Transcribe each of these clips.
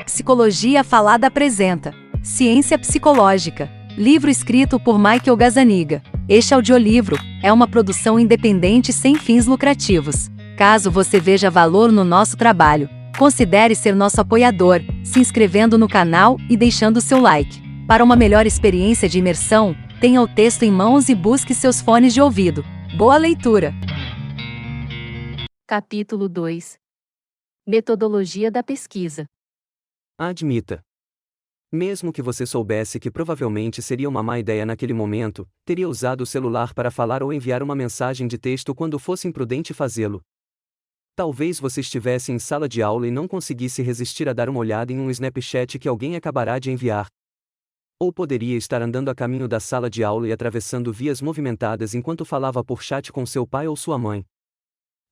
Psicologia Falada apresenta Ciência Psicológica, livro escrito por Michael Gazzaniga. Este audiolivro é uma produção independente sem fins lucrativos. Caso você veja valor no nosso trabalho, considere ser nosso apoiador, se inscrevendo no canal e deixando seu like. Para uma melhor experiência de imersão, tenha o texto em mãos e busque seus fones de ouvido. Boa leitura! Capítulo 2. Metodologia da pesquisa. Admita. Mesmo que você soubesse que provavelmente seria uma má ideia naquele momento, teria usado o celular para falar ou enviar uma mensagem de texto quando fosse imprudente fazê-lo. Talvez você estivesse em sala de aula e não conseguisse resistir a dar uma olhada em um Snapchat que alguém acabará de enviar. Ou poderia estar andando a caminho da sala de aula e atravessando vias movimentadas enquanto falava por chat com seu pai ou sua mãe.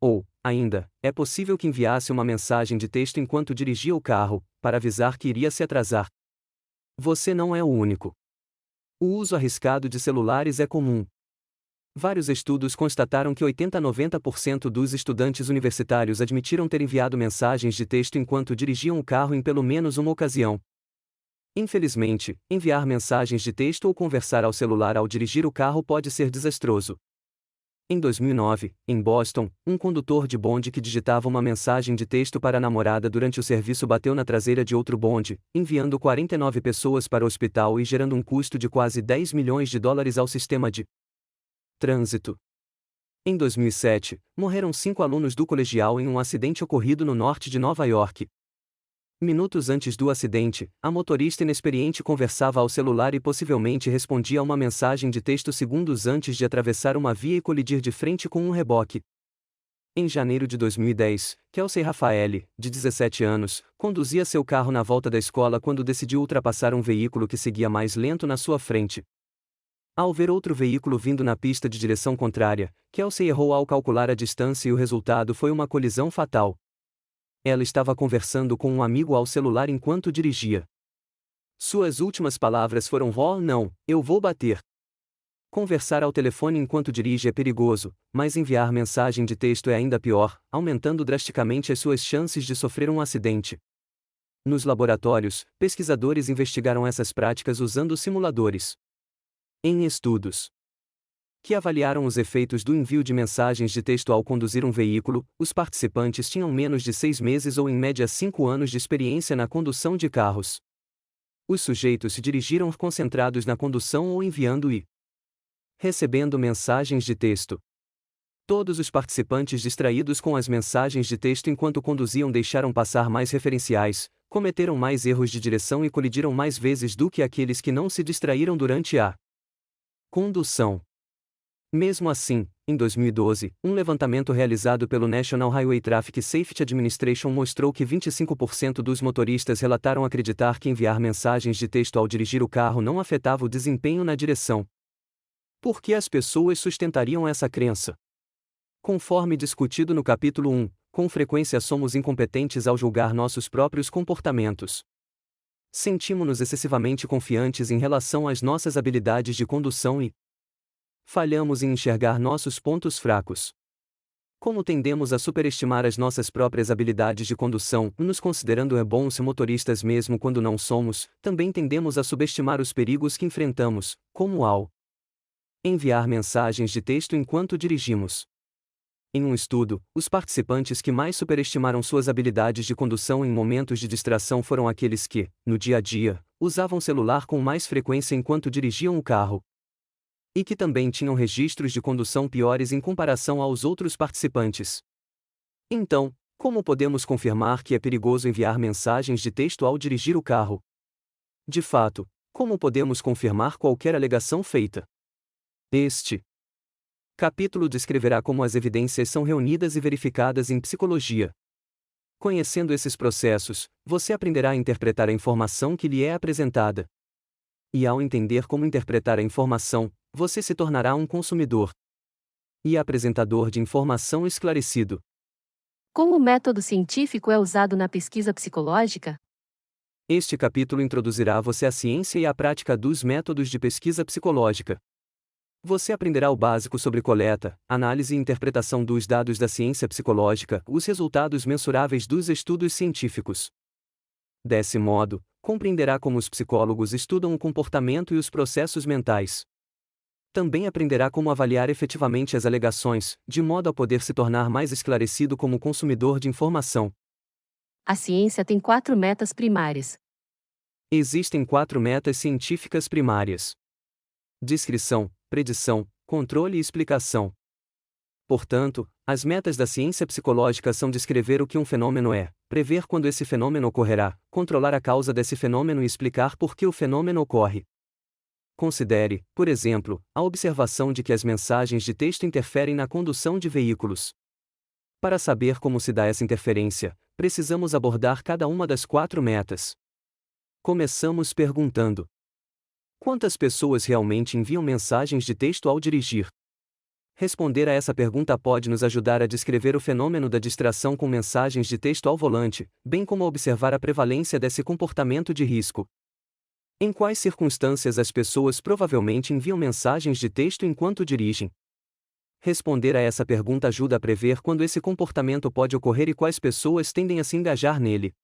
Ou, ainda, é possível que enviasse uma mensagem de texto enquanto dirigia o carro, para avisar que iria se atrasar. Você não é o único. O uso arriscado de celulares é comum. Vários estudos constataram que 80 a 90% dos estudantes universitários admitiram ter enviado mensagens de texto enquanto dirigiam o carro em pelo menos uma ocasião. Infelizmente, enviar mensagens de texto ou conversar ao celular ao dirigir o carro pode ser desastroso. Em 2009, em Boston, um condutor de bonde que digitava uma mensagem de texto para a namorada durante o serviço bateu na traseira de outro bonde, enviando 49 pessoas para o hospital e gerando um custo de quase 10 milhões de dólares ao sistema de trânsito. Em 2007, morreram 5 alunos do colegial em um acidente ocorrido no norte de Nova York. Minutos antes do acidente, a motorista inexperiente conversava ao celular e possivelmente respondia a uma mensagem de texto segundos antes de atravessar uma via e colidir de frente com um reboque. Em janeiro de 2010, Kelsey Rafaeli, de 17 anos, conduzia seu carro na volta da escola quando decidiu ultrapassar um veículo que seguia mais lento na sua frente. Ao ver outro veículo vindo na pista de direção contrária, Kelsey errou ao calcular a distância e o resultado foi uma colisão fatal. Ela estava conversando com um amigo ao celular enquanto dirigia. Suas últimas palavras foram: "Oh, não, eu vou bater." Conversar ao telefone enquanto dirige é perigoso, mas enviar mensagem de texto é ainda pior, aumentando drasticamente as suas chances de sofrer um acidente. Nos laboratórios, pesquisadores investigaram essas práticas usando simuladores. Em estudos que avaliaram os efeitos do envio de mensagens de texto ao conduzir um veículo, os participantes tinham menos de 6 meses ou em média 5 anos de experiência na condução de carros. Os sujeitos se dirigiram concentrados na condução ou enviando e recebendo mensagens de texto. Todos os participantes distraídos com as mensagens de texto enquanto conduziam deixaram passar mais referenciais, cometeram mais erros de direção e colidiram mais vezes do que aqueles que não se distraíram durante a condução. Mesmo assim, em 2012, um levantamento realizado pelo National Highway Traffic Safety Administration mostrou que 25% dos motoristas relataram acreditar que enviar mensagens de texto ao dirigir o carro não afetava o desempenho na direção. Por que as pessoas sustentariam essa crença? Conforme discutido no capítulo 1, com frequência somos incompetentes ao julgar nossos próprios comportamentos. Sentimos-nos excessivamente confiantes em relação às nossas habilidades de condução e falhamos em enxergar nossos pontos fracos. Como tendemos a superestimar as nossas próprias habilidades de condução, nos considerando bons motoristas mesmo quando não somos, também tendemos a subestimar os perigos que enfrentamos, como ao enviar mensagens de texto enquanto dirigimos. Em um estudo, os participantes que mais superestimaram suas habilidades de condução em momentos de distração foram aqueles que, no dia a dia, usavam o celular com mais frequência enquanto dirigiam o carro. E que também tinham registros de condução piores em comparação aos outros participantes. Então, como podemos confirmar que é perigoso enviar mensagens de texto ao dirigir o carro? De fato, como podemos confirmar qualquer alegação feita? Este capítulo descreverá como as evidências são reunidas e verificadas em psicologia. Conhecendo esses processos, você aprenderá a interpretar a informação que lhe é apresentada. E ao entender como interpretar a informação, você se tornará um consumidor e apresentador de informação esclarecido. Como o método científico é usado na pesquisa psicológica? Este capítulo introduzirá você à ciência e à prática dos métodos de pesquisa psicológica. Você aprenderá o básico sobre coleta, análise e interpretação dos dados da ciência psicológica, os resultados mensuráveis dos estudos científicos. Desse modo, compreenderá como os psicólogos estudam o comportamento e os processos mentais. Também aprenderá como avaliar efetivamente as alegações, de modo a poder se tornar mais esclarecido como consumidor de informação. A ciência tem 4 metas primárias. Existem 4 metas científicas primárias: descrição, predição, controle e explicação. Portanto, as metas da ciência psicológica são descrever o que um fenômeno é, prever quando esse fenômeno ocorrerá, controlar a causa desse fenômeno e explicar por que o fenômeno ocorre. Considere, por exemplo, a observação de que as mensagens de texto interferem na condução de veículos. Para saber como se dá essa interferência, precisamos abordar cada uma das 4 metas. Começamos perguntando: quantas pessoas realmente enviam mensagens de texto ao dirigir? Responder a essa pergunta pode nos ajudar a descrever o fenômeno da distração com mensagens de texto ao volante, bem como a observar a prevalência desse comportamento de risco. Em quais circunstâncias as pessoas provavelmente enviam mensagens de texto enquanto dirigem? Responder a essa pergunta ajuda a prever quando esse comportamento pode ocorrer e quais pessoas tendem a se engajar nele.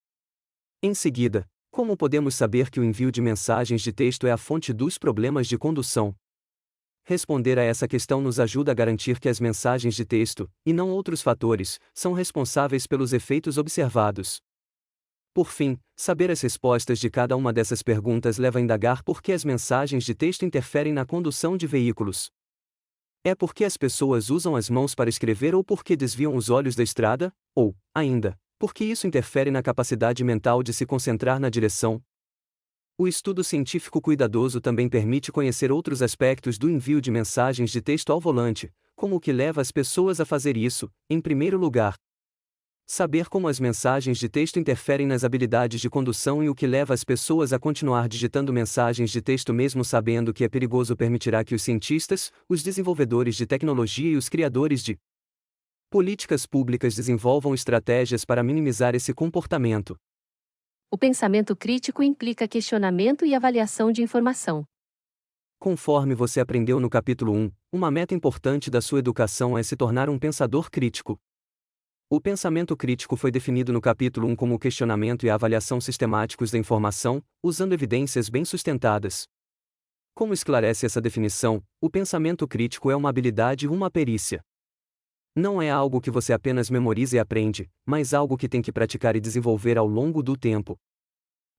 Em seguida, como podemos saber que o envio de mensagens de texto é a fonte dos problemas de condução? Responder a essa questão nos ajuda a garantir que as mensagens de texto, e não outros fatores, são responsáveis pelos efeitos observados. Por fim, saber as respostas de cada uma dessas perguntas leva a indagar por que as mensagens de texto interferem na condução de veículos. É porque as pessoas usam as mãos para escrever ou porque desviam os olhos da estrada? Ou, ainda, porque isso interfere na capacidade mental de se concentrar na direção? O estudo científico cuidadoso também permite conhecer outros aspectos do envio de mensagens de texto ao volante, como o que leva as pessoas a fazer isso, em primeiro lugar. Saber como as mensagens de texto interferem nas habilidades de condução e o que leva as pessoas a continuar digitando mensagens de texto mesmo sabendo que é perigoso permitirá que os cientistas, os desenvolvedores de tecnologia e os criadores de políticas públicas desenvolvam estratégias para minimizar esse comportamento. O pensamento crítico implica questionamento e avaliação de informação. Conforme você aprendeu no capítulo 1, uma meta importante da sua educação é se tornar um pensador crítico. O pensamento crítico foi definido no capítulo 1 como o questionamento e a avaliação sistemáticos da informação, usando evidências bem sustentadas. Como esclarece essa definição, o pensamento crítico é uma habilidade e uma perícia. Não é algo que você apenas memoriza e aprende, mas algo que tem que praticar e desenvolver ao longo do tempo.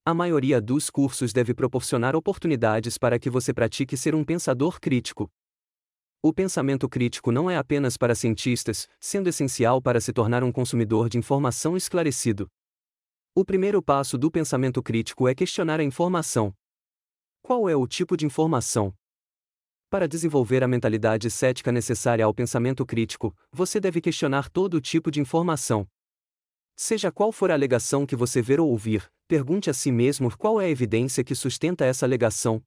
A maioria dos cursos deve proporcionar oportunidades para que você pratique ser um pensador crítico. O pensamento crítico não é apenas para cientistas, sendo essencial para se tornar um consumidor de informação esclarecido. O primeiro passo do pensamento crítico é questionar a informação. Qual é o tipo de informação? Para desenvolver a mentalidade cética necessária ao pensamento crítico, você deve questionar todo tipo de informação. Seja qual for a alegação que você ver ou ouvir, pergunte a si mesmo qual é a evidência que sustenta essa alegação.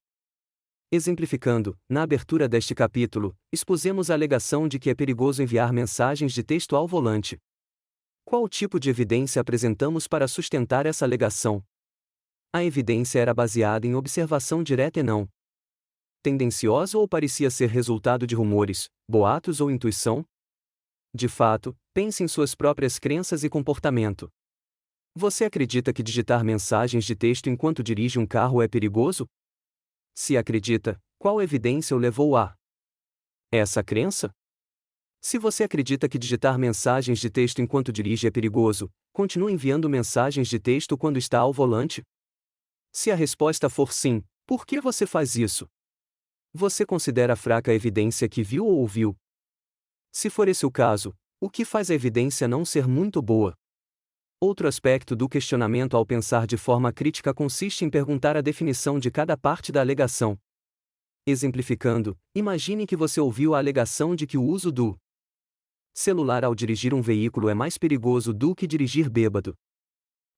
Exemplificando, na abertura deste capítulo, expusemos a alegação de que é perigoso enviar mensagens de texto ao volante. Qual tipo de evidência apresentamos para sustentar essa alegação? A evidência era baseada em observação direta e não tendenciosa ou parecia ser resultado de rumores, boatos ou intuição? De fato, pense em suas próprias crenças e comportamento. Você acredita que digitar mensagens de texto enquanto dirige um carro é perigoso? Se acredita, qual evidência o levou a essa crença? Se você acredita que digitar mensagens de texto enquanto dirige é perigoso, continue enviando mensagens de texto quando está ao volante? Se a resposta for sim, por que você faz isso? Você considera fraca a evidência que viu ou ouviu? Se for esse o caso, o que faz a evidência não ser muito boa? Outro aspecto do questionamento ao pensar de forma crítica consiste em perguntar a definição de cada parte da alegação. Exemplificando, imagine que você ouviu a alegação de que o uso do celular ao dirigir um veículo é mais perigoso do que dirigir bêbado.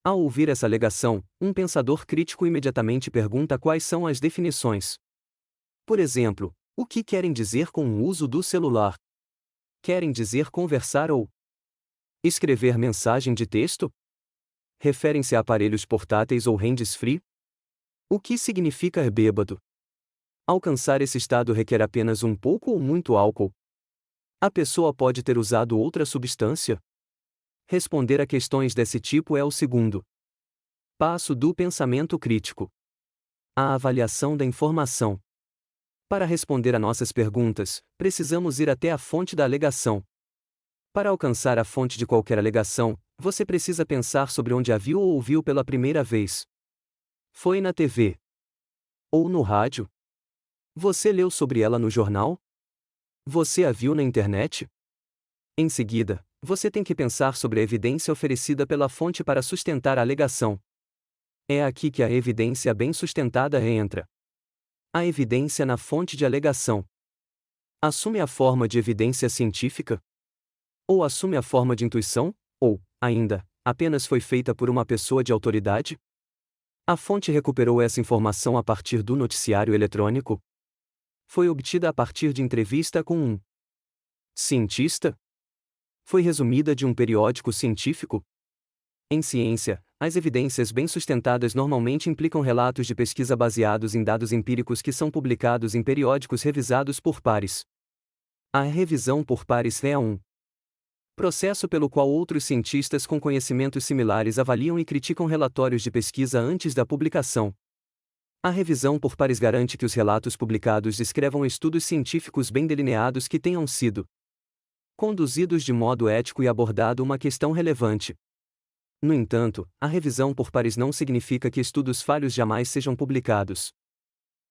Ao ouvir essa alegação, um pensador crítico imediatamente pergunta quais são as definições. Por exemplo, o que querem dizer com o uso do celular? Querem dizer conversar ou escrever mensagem de texto? Referem-se a aparelhos portáteis ou hands-free? O que significa bêbado? Alcançar esse estado requer apenas um pouco ou muito álcool? A pessoa pode ter usado outra substância? Responder a questões desse tipo é o segundo Passo do pensamento crítico. A avaliação da informação. Para responder a nossas perguntas, precisamos ir até a fonte da alegação. Para alcançar a fonte de qualquer alegação, você precisa pensar sobre onde a viu ou ouviu pela primeira vez. Foi na TV? Ou no rádio? Você leu sobre ela no jornal? Você a viu na internet? Em seguida, você tem que pensar sobre a evidência oferecida pela fonte para sustentar a alegação. É aqui que a evidência bem sustentada entra. A evidência na fonte de alegação. Assume a forma de evidência científica? Ou assume a forma de intuição? Ou, ainda, apenas foi feita por uma pessoa de autoridade? A fonte recuperou essa informação a partir do noticiário eletrônico? Foi obtida a partir de entrevista com um cientista? Foi resumida de um periódico científico? Em ciência, as evidências bem sustentadas normalmente implicam relatos de pesquisa baseados em dados empíricos que são publicados em periódicos revisados por pares. A revisão por pares é um processo pelo qual outros cientistas com conhecimentos similares avaliam e criticam relatórios de pesquisa antes da publicação. A revisão por pares garante que os relatos publicados descrevam estudos científicos bem delineados que tenham sido conduzidos de modo ético e abordado uma questão relevante. No entanto, a revisão por pares não significa que estudos falhos jamais sejam publicados.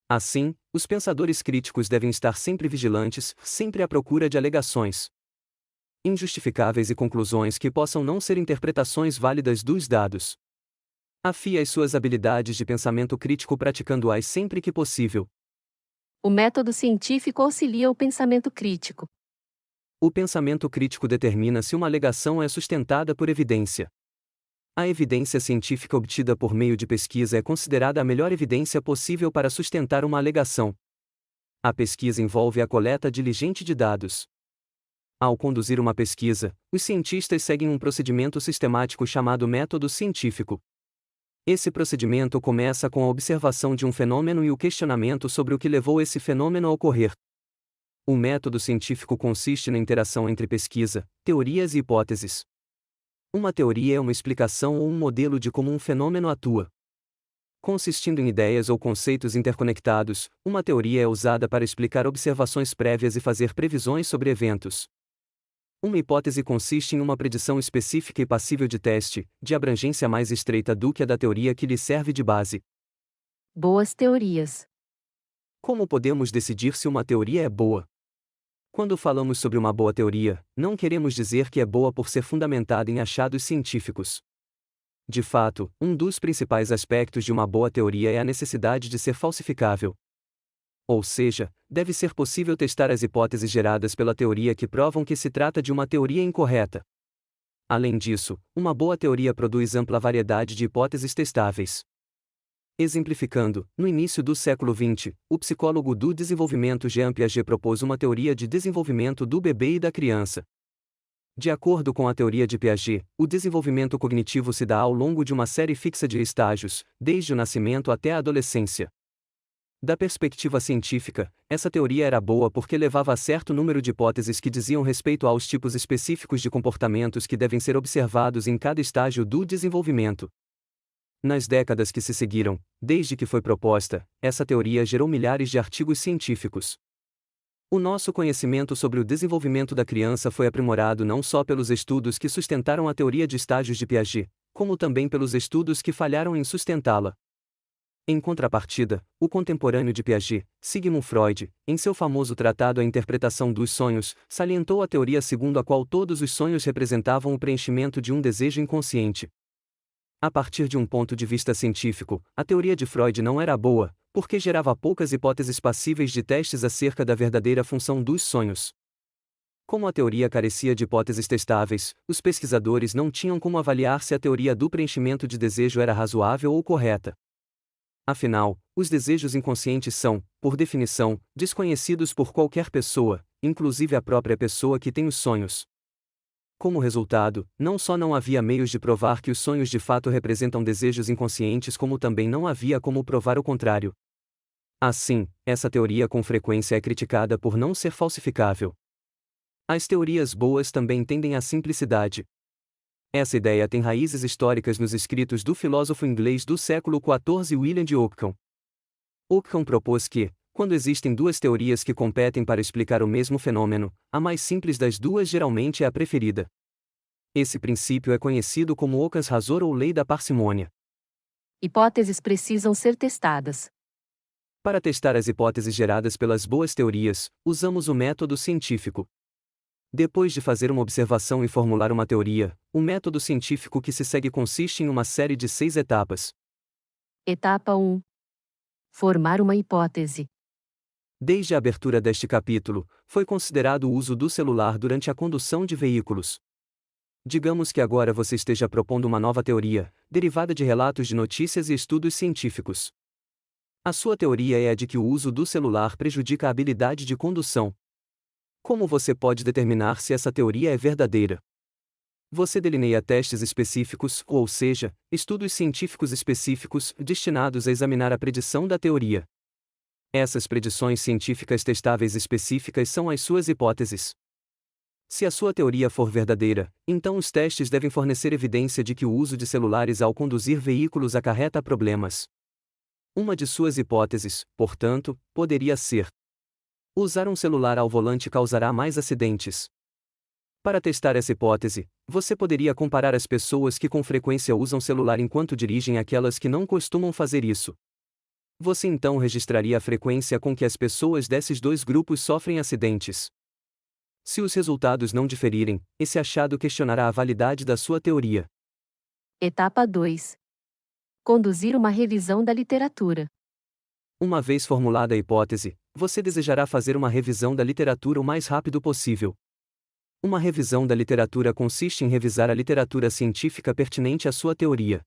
Assim, os pensadores críticos devem estar sempre vigilantes, sempre à procura de alegações injustificáveis e conclusões que possam não ser interpretações válidas dos dados. Afie as suas habilidades de pensamento crítico praticando-as sempre que possível. O método científico auxilia o pensamento crítico. O pensamento crítico determina se uma alegação é sustentada por evidência. A evidência científica obtida por meio de pesquisa é considerada a melhor evidência possível para sustentar uma alegação. A pesquisa envolve a coleta diligente de dados. Ao conduzir uma pesquisa, os cientistas seguem um procedimento sistemático chamado método científico. Esse procedimento começa com a observação de um fenômeno e o questionamento sobre o que levou esse fenômeno a ocorrer. O método científico consiste na interação entre pesquisa, teorias e hipóteses. Uma teoria é uma explicação ou um modelo de como um fenômeno atua. Consistindo em ideias ou conceitos interconectados, uma teoria é usada para explicar observações prévias e fazer previsões sobre eventos. Uma hipótese consiste em uma predição específica e passível de teste, de abrangência mais estreita do que a da teoria que lhe serve de base. Boas teorias. Como podemos decidir se uma teoria é boa? Quando falamos sobre uma boa teoria, não queremos dizer que é boa por ser fundamentada em achados científicos. De fato, um dos principais aspectos de uma boa teoria é a necessidade de ser falsificável. Ou seja, deve ser possível testar as hipóteses geradas pela teoria que provam que se trata de uma teoria incorreta. Além disso, uma boa teoria produz ampla variedade de hipóteses testáveis. Exemplificando, no início do século XX, o psicólogo do desenvolvimento Jean Piaget propôs uma teoria de desenvolvimento do bebê e da criança. De acordo com a teoria de Piaget, o desenvolvimento cognitivo se dá ao longo de uma série fixa de estágios, desde o nascimento até a adolescência. Da perspectiva científica, essa teoria era boa porque levava a certo número de hipóteses que diziam respeito aos tipos específicos de comportamentos que devem ser observados em cada estágio do desenvolvimento. Nas décadas que se seguiram, desde que foi proposta, essa teoria gerou milhares de artigos científicos. O nosso conhecimento sobre o desenvolvimento da criança foi aprimorado não só pelos estudos que sustentaram a teoria de estágios de Piaget, como também pelos estudos que falharam em sustentá-la. Em contrapartida, o contemporâneo de Piaget, Sigmund Freud, em seu famoso tratado A Interpretação dos Sonhos, salientou a teoria segundo a qual todos os sonhos representavam o preenchimento de um desejo inconsciente. A partir de um ponto de vista científico, a teoria de Freud não era boa, porque gerava poucas hipóteses passíveis de testes acerca da verdadeira função dos sonhos. Como a teoria carecia de hipóteses testáveis, os pesquisadores não tinham como avaliar se a teoria do preenchimento de desejo era razoável ou correta. Afinal, os desejos inconscientes são, por definição, desconhecidos por qualquer pessoa, inclusive a própria pessoa que tem os sonhos. Como resultado, não só não havia meios de provar que os sonhos de fato representam desejos inconscientes, como também não havia como provar o contrário. Assim, essa teoria com frequência é criticada por não ser falsificável. As teorias boas também tendem à simplicidade. Essa ideia tem raízes históricas nos escritos do filósofo inglês do século XIV William de Ockham. Ockham propôs que, quando existem duas teorias que competem para explicar o mesmo fenômeno, a mais simples das duas geralmente é a preferida. Esse princípio é conhecido como Occam's razão ou lei da parcimônia. Hipóteses precisam ser testadas. Para testar as hipóteses geradas pelas boas teorias, usamos o método científico. Depois de fazer uma observação e formular uma teoria, o método científico que se segue consiste em uma série de 6 etapas. Etapa 1. Formar uma hipótese. Desde a abertura deste capítulo, foi considerado o uso do celular durante a condução de veículos. Digamos que agora você esteja propondo uma nova teoria, derivada de relatos de notícias e estudos científicos. A sua teoria é a de que o uso do celular prejudica a habilidade de condução. Como você pode determinar se essa teoria é verdadeira? Você delineia testes específicos, ou seja, estudos científicos específicos, destinados a examinar a predição da teoria. Essas predições científicas testáveis específicas são as suas hipóteses. Se a sua teoria for verdadeira, então os testes devem fornecer evidência de que o uso de celulares ao conduzir veículos acarreta problemas. Uma de suas hipóteses, portanto, poderia ser: usar um celular ao volante causará mais acidentes. Para testar essa hipótese, você poderia comparar as pessoas que com frequência usam celular enquanto dirigem àquelas que não costumam fazer isso. Você então registraria a frequência com que as pessoas desses dois grupos sofrem acidentes. Se os resultados não diferirem, esse achado questionará a validade da sua teoria. Etapa 2. Conduzir uma revisão da literatura. Uma vez formulada a hipótese, você desejará fazer uma revisão da literatura o mais rápido possível. Uma revisão da literatura consiste em revisar a literatura científica pertinente à sua teoria.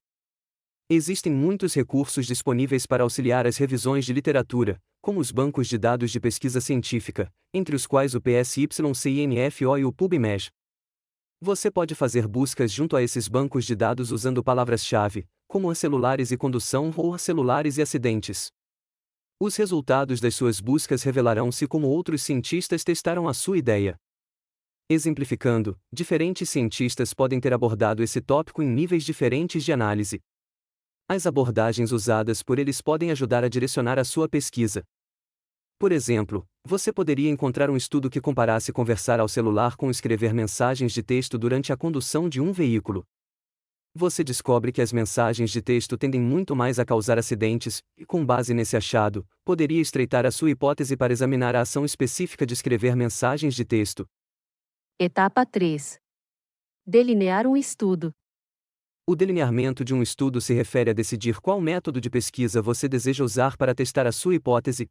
Existem muitos recursos disponíveis para auxiliar as revisões de literatura, como os bancos de dados de pesquisa científica, entre os quais o PSYCINFO e o PubMed. Você pode fazer buscas junto a esses bancos de dados usando palavras-chave, como celulares e condução ou celulares e acidentes. Os resultados das suas buscas revelarão-se como outros cientistas testaram a sua ideia. Exemplificando, diferentes cientistas podem ter abordado esse tópico em níveis diferentes de análise. As abordagens usadas por eles podem ajudar a direcionar a sua pesquisa. Por exemplo, você poderia encontrar um estudo que comparasse conversar ao celular com escrever mensagens de texto durante a condução de um veículo. Você descobre que as mensagens de texto tendem muito mais a causar acidentes, e com base nesse achado, poderia estreitar a sua hipótese para examinar a ação específica de escrever mensagens de texto. Etapa 3. Delinear um estudo. O delineamento de um estudo se refere a decidir qual método de pesquisa você deseja usar para testar a sua hipótese.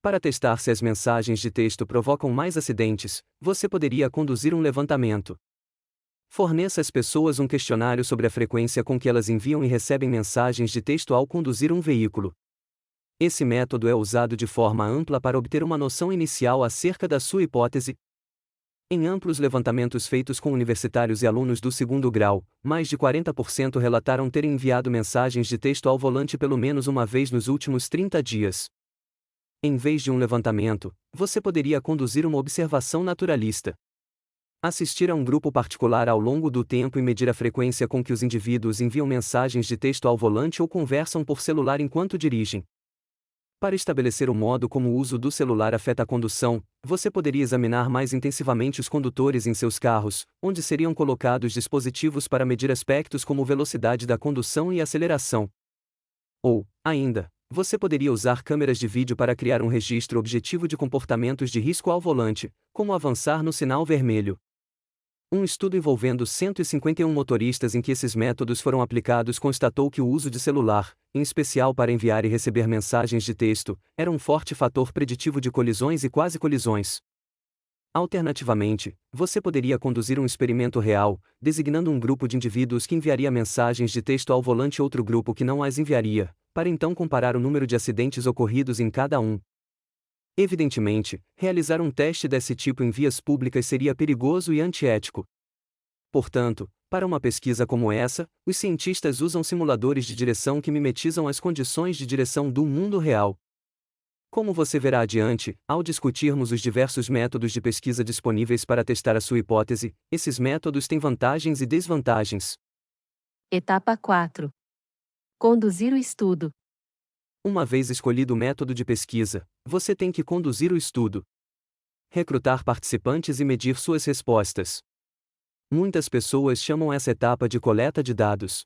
Para testar se as mensagens de texto provocam mais acidentes, você poderia conduzir um levantamento. Forneça às pessoas um questionário sobre a frequência com que elas enviam e recebem mensagens de texto ao conduzir um veículo. Esse método é usado de forma ampla para obter uma noção inicial acerca da sua hipótese. Em amplos levantamentos feitos com universitários e alunos do segundo grau, mais de 40% relataram terem enviado mensagens de texto ao volante pelo menos uma vez nos últimos 30 dias. Em vez de um levantamento, você poderia conduzir uma observação naturalista. Assistir a um grupo particular ao longo do tempo e medir a frequência com que os indivíduos enviam mensagens de texto ao volante ou conversam por celular enquanto dirigem. Para estabelecer o modo como o uso do celular afeta a condução, você poderia examinar mais intensivamente os condutores em seus carros, onde seriam colocados dispositivos para medir aspectos como velocidade da condução e aceleração. Ou, ainda, você poderia usar câmeras de vídeo para criar um registro objetivo de comportamentos de risco ao volante, como avançar no sinal vermelho. Um estudo envolvendo 151 motoristas em que esses métodos foram aplicados constatou que o uso de celular, em especial para enviar e receber mensagens de texto, era um forte fator preditivo de colisões e quase colisões. Alternativamente, você poderia conduzir um experimento real, designando um grupo de indivíduos que enviaria mensagens de texto ao volante e outro grupo que não as enviaria, para então comparar o número de acidentes ocorridos em cada um. Evidentemente, realizar um teste desse tipo em vias públicas seria perigoso e antiético. Portanto, para uma pesquisa como essa, os cientistas usam simuladores de direção que mimetizam as condições de direção do mundo real. Como você verá adiante, ao discutirmos os diversos métodos de pesquisa disponíveis para testar a sua hipótese, esses métodos têm vantagens e desvantagens. Etapa 4. Conduzir o estudo. Uma vez escolhido o método de pesquisa, você tem que conduzir o estudo, recrutar participantes e medir suas respostas. Muitas pessoas chamam essa etapa de coleta de dados.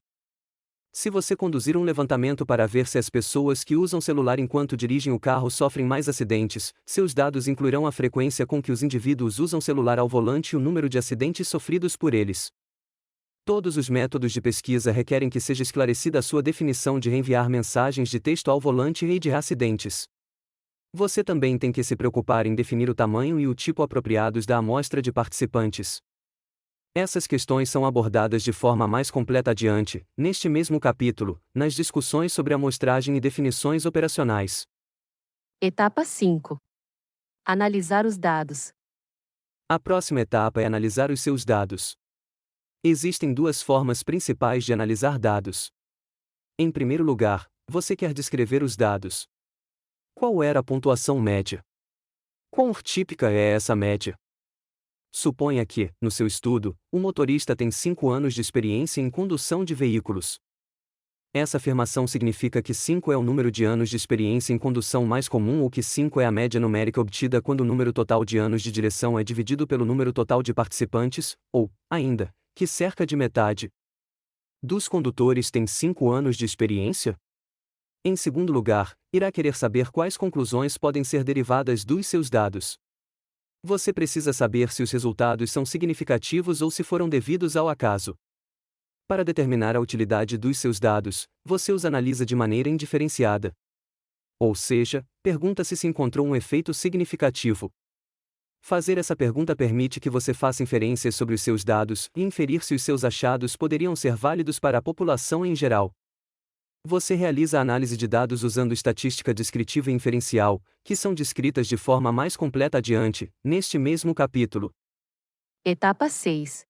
Se você conduzir um levantamento para ver se as pessoas que usam celular enquanto dirigem o carro sofrem mais acidentes, seus dados incluirão a frequência com que os indivíduos usam celular ao volante e o número de acidentes sofridos por eles. Todos os métodos de pesquisa requerem que seja esclarecida a sua definição de reenviar mensagens de texto ao volante e de acidentes. Você também tem que se preocupar em definir o tamanho e o tipo apropriados da amostra de participantes. Essas questões são abordadas de forma mais completa adiante, neste mesmo capítulo, nas discussões sobre amostragem e definições operacionais. Etapa 5. Analisar os dados. A próxima etapa é analisar os seus dados. Existem duas formas principais de analisar dados. Em primeiro lugar, você quer descrever os dados. Qual era a pontuação média? Quão típica é essa média? Suponha que, no seu estudo, o motorista tem 5 anos de experiência em condução de veículos. Essa afirmação significa que 5 é o número de anos de experiência em condução mais comum ou que 5 é a média numérica obtida quando o número total de anos de direção é dividido pelo número total de participantes, ou, ainda, que cerca de metade dos condutores tem 5 anos de experiência? Em segundo lugar, irá querer saber quais conclusões podem ser derivadas dos seus dados. Você precisa saber se os resultados são significativos ou se foram devidos ao acaso. Para determinar a utilidade dos seus dados, você os analisa de maneira indiferenciada. Ou seja, pergunta-se se encontrou um efeito significativo. Fazer essa pergunta permite que você faça inferências sobre os seus dados e inferir se os seus achados poderiam ser válidos para a população em geral. Você realiza a análise de dados usando estatística descritiva e inferencial, que são descritas de forma mais completa adiante, neste mesmo capítulo. Etapa 6.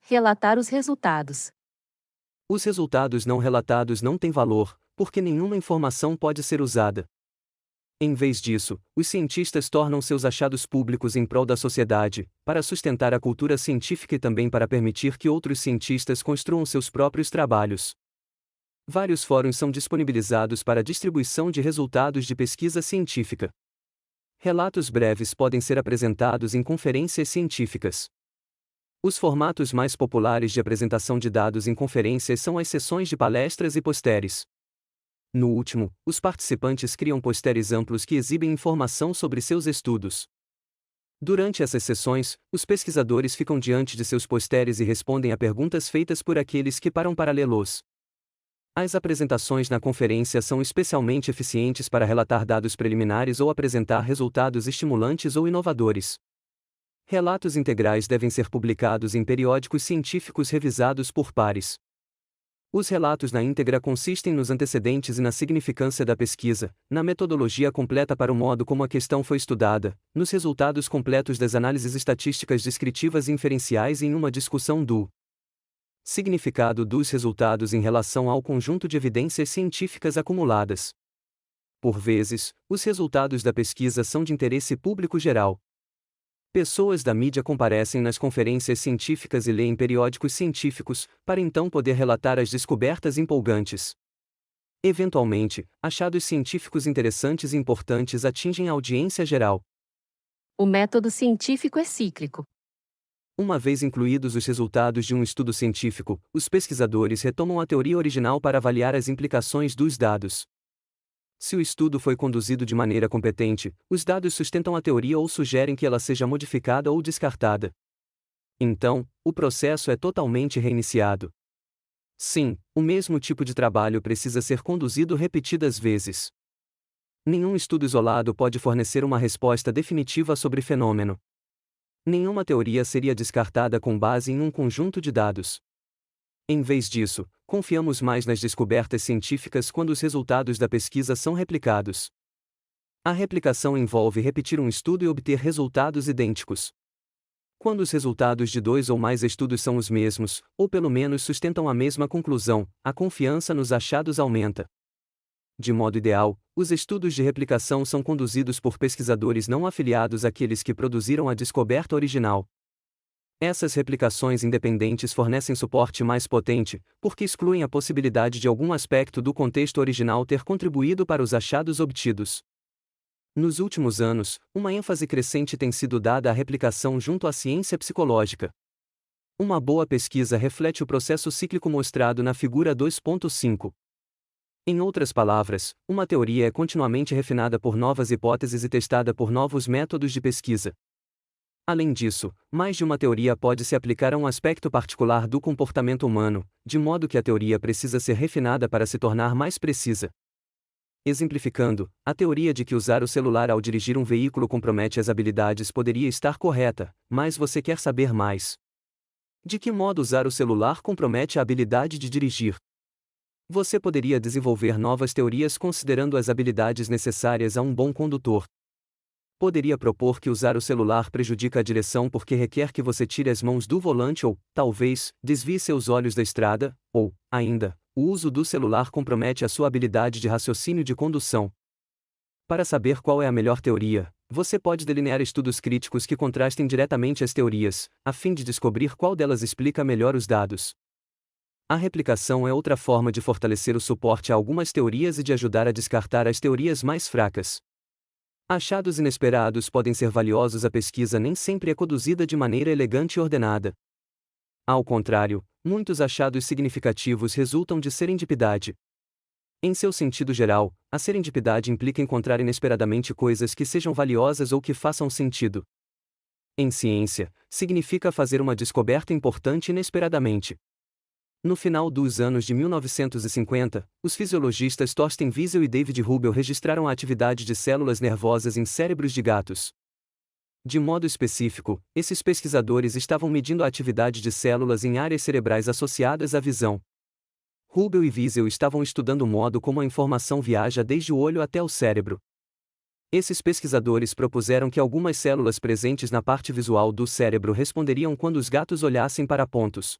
Relatar os resultados. Os resultados não relatados não têm valor, porque nenhuma informação pode ser usada. Em vez disso, os cientistas tornam seus achados públicos em prol da sociedade, para sustentar a cultura científica e também para permitir que outros cientistas construam seus próprios trabalhos. Vários fóruns são disponibilizados para a distribuição de resultados de pesquisa científica. Relatos breves podem ser apresentados em conferências científicas. Os formatos mais populares de apresentação de dados em conferências são as sessões de palestras e posteres. No último, os participantes criam posteres amplos que exibem informação sobre seus estudos. Durante essas sessões, os pesquisadores ficam diante de seus posteres e respondem a perguntas feitas por aqueles que param para lê-los. As apresentações na conferência são especialmente eficientes para relatar dados preliminares ou apresentar resultados estimulantes ou inovadores. Relatos integrais devem ser publicados em periódicos científicos revisados por pares. Os relatos na íntegra consistem nos antecedentes e na significância da pesquisa, na metodologia completa para o modo como a questão foi estudada, nos resultados completos das análises estatísticas descritivas e inferenciais e em uma discussão do significado dos resultados em relação ao conjunto de evidências científicas acumuladas. Por vezes, os resultados da pesquisa são de interesse público geral. Pessoas da mídia comparecem nas conferências científicas e leem periódicos científicos, para então poder relatar as descobertas empolgantes. Eventualmente, achados científicos interessantes e importantes atingem a audiência geral. O método científico é cíclico. Uma vez incluídos os resultados de um estudo científico, os pesquisadores retomam a teoria original para avaliar as implicações dos dados. Se o estudo foi conduzido de maneira competente, os dados sustentam a teoria ou sugerem que ela seja modificada ou descartada. Então, o processo é totalmente reiniciado. Sim, o mesmo tipo de trabalho precisa ser conduzido repetidas vezes. Nenhum estudo isolado pode fornecer uma resposta definitiva sobre fenômeno. Nenhuma teoria seria descartada com base em um conjunto de dados. Em vez disso, confiamos mais nas descobertas científicas quando os resultados da pesquisa são replicados. A replicação envolve repetir um estudo e obter resultados idênticos. Quando os resultados de 2 ou mais estudos são os mesmos, ou pelo menos sustentam a mesma conclusão, a confiança nos achados aumenta. De modo ideal, Os estudos de replicação são conduzidos por pesquisadores não afiliados àqueles que produziram a descoberta original. Essas replicações independentes fornecem suporte mais potente, porque excluem a possibilidade de algum aspecto do contexto original ter contribuído para os achados obtidos. Nos últimos anos, uma ênfase crescente tem sido dada à replicação junto à ciência psicológica. Uma boa pesquisa reflete o processo cíclico mostrado na figura 2.5. Em outras palavras, uma teoria é continuamente refinada por novas hipóteses e testada por novos métodos de pesquisa. Além disso, mais de uma teoria pode se aplicar a um aspecto particular do comportamento humano, de modo que a teoria precisa ser refinada para se tornar mais precisa. Exemplificando, a teoria de que usar o celular ao dirigir um veículo compromete as habilidades poderia estar correta, mas você quer saber mais. De que modo usar o celular compromete a habilidade de dirigir? Você poderia desenvolver novas teorias considerando as habilidades necessárias a um bom condutor. Poderia propor que usar o celular prejudica a direção porque requer que você tire as mãos do volante ou, talvez, desvie seus olhos da estrada, ou, ainda, o uso do celular compromete a sua habilidade de raciocínio de condução. Para saber qual é a melhor teoria, você pode delinear estudos críticos que contrastem diretamente as teorias, a fim de descobrir qual delas explica melhor os dados. A replicação é outra forma de fortalecer o suporte a algumas teorias e de ajudar a descartar as teorias mais fracas. Achados inesperados podem ser valiosos. A pesquisa nem sempre é conduzida de maneira elegante e ordenada. Ao contrário, muitos achados significativos resultam de serendipidade. Em seu sentido geral, a serendipidade implica encontrar inesperadamente coisas que sejam valiosas ou que façam sentido. Em ciência, significa fazer uma descoberta importante inesperadamente. No final dos anos de 1950, os fisiologistas Thorsten Wiesel e David Hubel registraram a atividade de células nervosas em cérebros de gatos. De modo específico, esses pesquisadores estavam medindo a atividade de células em áreas cerebrais associadas à visão. Hubel e Wiesel estavam estudando o modo como a informação viaja desde o olho até o cérebro. Esses pesquisadores propuseram que algumas células presentes na parte visual do cérebro responderiam quando os gatos olhassem para pontos.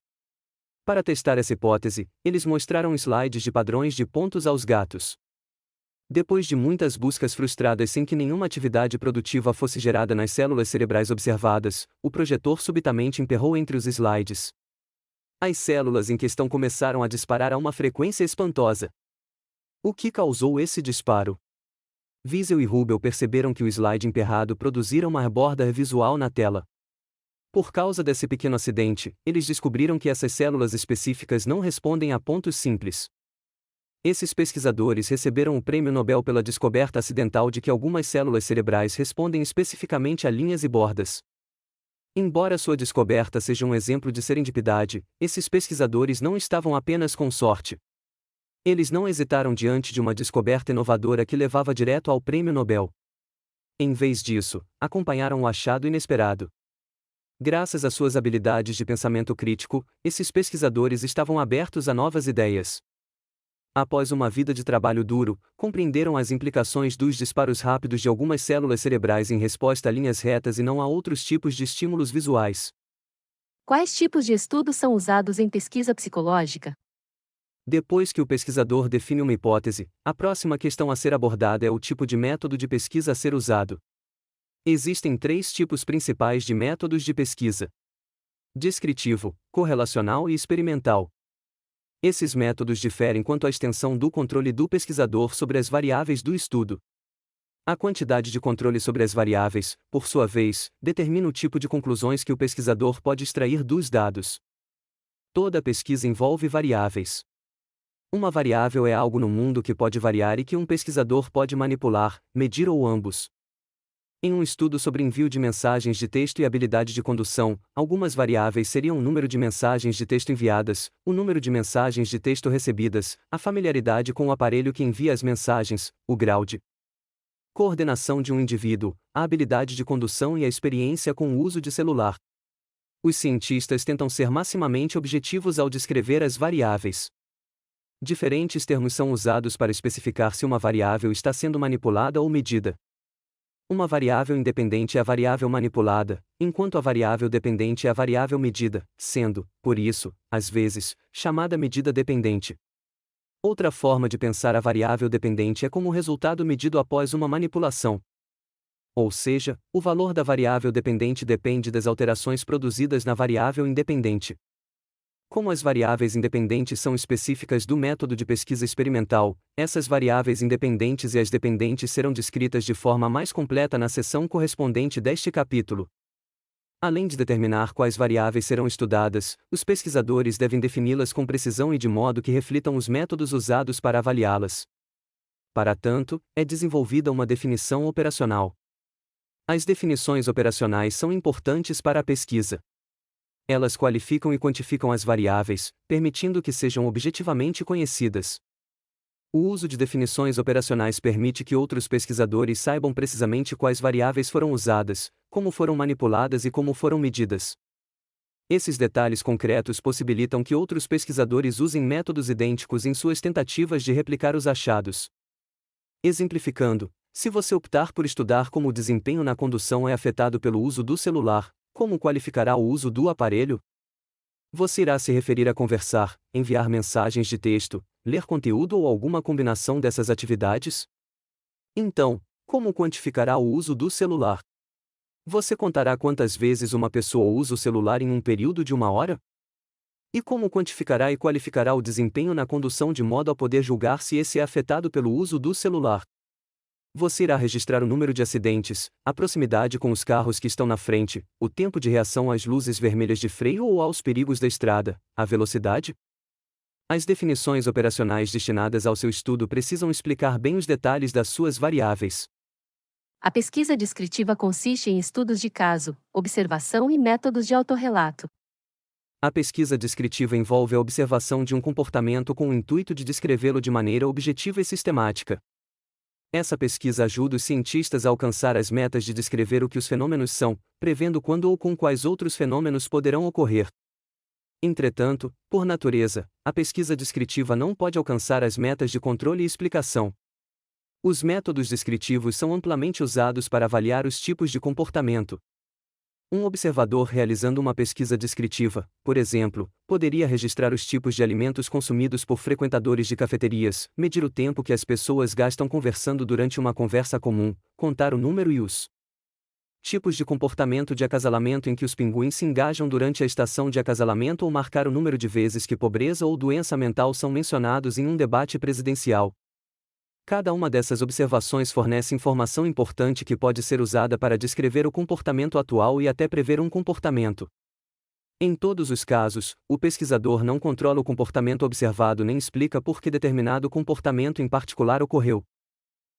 Para testar essa hipótese, eles mostraram slides de padrões de pontos aos gatos. Depois de muitas buscas frustradas sem que nenhuma atividade produtiva fosse gerada nas células cerebrais observadas, o projetor subitamente emperrou entre os slides. As células em questão começaram a disparar a uma frequência espantosa. O que causou esse disparo? Wiesel e Hubel perceberam que o slide emperrado produzira uma borda visual na tela. Por causa desse pequeno acidente, eles descobriram que essas células específicas não respondem a pontos simples. Esses pesquisadores receberam o Prêmio Nobel pela descoberta acidental de que algumas células cerebrais respondem especificamente a linhas e bordas. Embora sua descoberta seja um exemplo de serendipidade, esses pesquisadores não estavam apenas com sorte. Eles não hesitaram diante de uma descoberta inovadora que levava direto ao Prêmio Nobel. Em vez disso, acompanharam o achado inesperado. Graças às suas habilidades de pensamento crítico, esses pesquisadores estavam abertos a novas ideias. Após uma vida de trabalho duro, compreenderam as implicações dos disparos rápidos de algumas células cerebrais em resposta a linhas retas e não a outros tipos de estímulos visuais. Quais tipos de estudos são usados em pesquisa psicológica? Depois que o pesquisador define uma hipótese, a próxima questão a ser abordada é o tipo de método de pesquisa a ser usado. Existem 3 tipos principais de métodos de pesquisa: descritivo, correlacional e experimental. Esses métodos diferem quanto à extensão do controle do pesquisador sobre as variáveis do estudo. A quantidade de controle sobre as variáveis, por sua vez, determina o tipo de conclusões que o pesquisador pode extrair dos dados. Toda pesquisa envolve variáveis. Uma variável é algo no mundo que pode variar e que um pesquisador pode manipular, medir ou ambos. Em um estudo sobre envio de mensagens de texto e habilidade de condução, algumas variáveis seriam o número de mensagens de texto enviadas, o número de mensagens de texto recebidas, a familiaridade com o aparelho que envia as mensagens, o grau de coordenação de um indivíduo, a habilidade de condução e a experiência com o uso de celular. Os cientistas tentam ser maximamente objetivos ao descrever as variáveis. Diferentes termos são usados para especificar se uma variável está sendo manipulada ou medida. Uma variável independente é a variável manipulada, enquanto a variável dependente é a variável medida, sendo, por isso, às vezes, chamada medida dependente. Outra forma de pensar a variável dependente é como resultado medido após uma manipulação. Ou seja, o valor da variável dependente depende das alterações produzidas na variável independente. Como as variáveis independentes são específicas do método de pesquisa experimental, essas variáveis independentes e as dependentes serão descritas de forma mais completa na seção correspondente deste capítulo. Além de determinar quais variáveis serão estudadas, os pesquisadores devem defini-las com precisão e de modo que reflitam os métodos usados para avaliá-las. Para tanto, é desenvolvida uma definição operacional. As definições operacionais são importantes para a pesquisa. Elas qualificam e quantificam as variáveis, permitindo que sejam objetivamente conhecidas. O uso de definições operacionais permite que outros pesquisadores saibam precisamente quais variáveis foram usadas, como foram manipuladas e como foram medidas. Esses detalhes concretos possibilitam que outros pesquisadores usem métodos idênticos em suas tentativas de replicar os achados. Exemplificando, se você optar por estudar como o desempenho na condução é afetado pelo uso do celular, como qualificará o uso do aparelho? Você irá se referir a conversar, enviar mensagens de texto, ler conteúdo ou alguma combinação dessas atividades? Então, como quantificará o uso do celular? Você contará quantas vezes uma pessoa usa o celular em um período de 1 hora? E como quantificará e qualificará o desempenho na condução de modo a poder julgar se esse é afetado pelo uso do celular? Você irá registrar o número de acidentes, a proximidade com os carros que estão na frente, o tempo de reação às luzes vermelhas de freio ou aos perigos da estrada, a velocidade? As definições operacionais destinadas ao seu estudo precisam explicar bem os detalhes das suas variáveis. A pesquisa descritiva consiste em estudos de caso, observação e métodos de autorrelato. A pesquisa descritiva envolve a observação de um comportamento com o intuito de descrevê-lo de maneira objetiva e sistemática. Essa pesquisa ajuda os cientistas a alcançar as metas de descrever o que os fenômenos são, prevendo quando ou com quais outros fenômenos poderão ocorrer. Entretanto, por natureza, a pesquisa descritiva não pode alcançar as metas de controle e explicação. Os métodos descritivos são amplamente usados para avaliar os tipos de comportamento. Um observador realizando uma pesquisa descritiva, por exemplo, poderia registrar os tipos de alimentos consumidos por frequentadores de cafeterias, medir o tempo que as pessoas gastam conversando durante uma conversa comum, contar o número e os tipos de comportamento de acasalamento em que os pinguins se engajam durante a estação de acasalamento ou marcar o número de vezes que pobreza ou doença mental são mencionados em um debate presidencial. Cada uma dessas observações fornece informação importante que pode ser usada para descrever o comportamento atual e até prever um comportamento. Em todos os casos, o pesquisador não controla o comportamento observado nem explica por que determinado comportamento em particular ocorreu.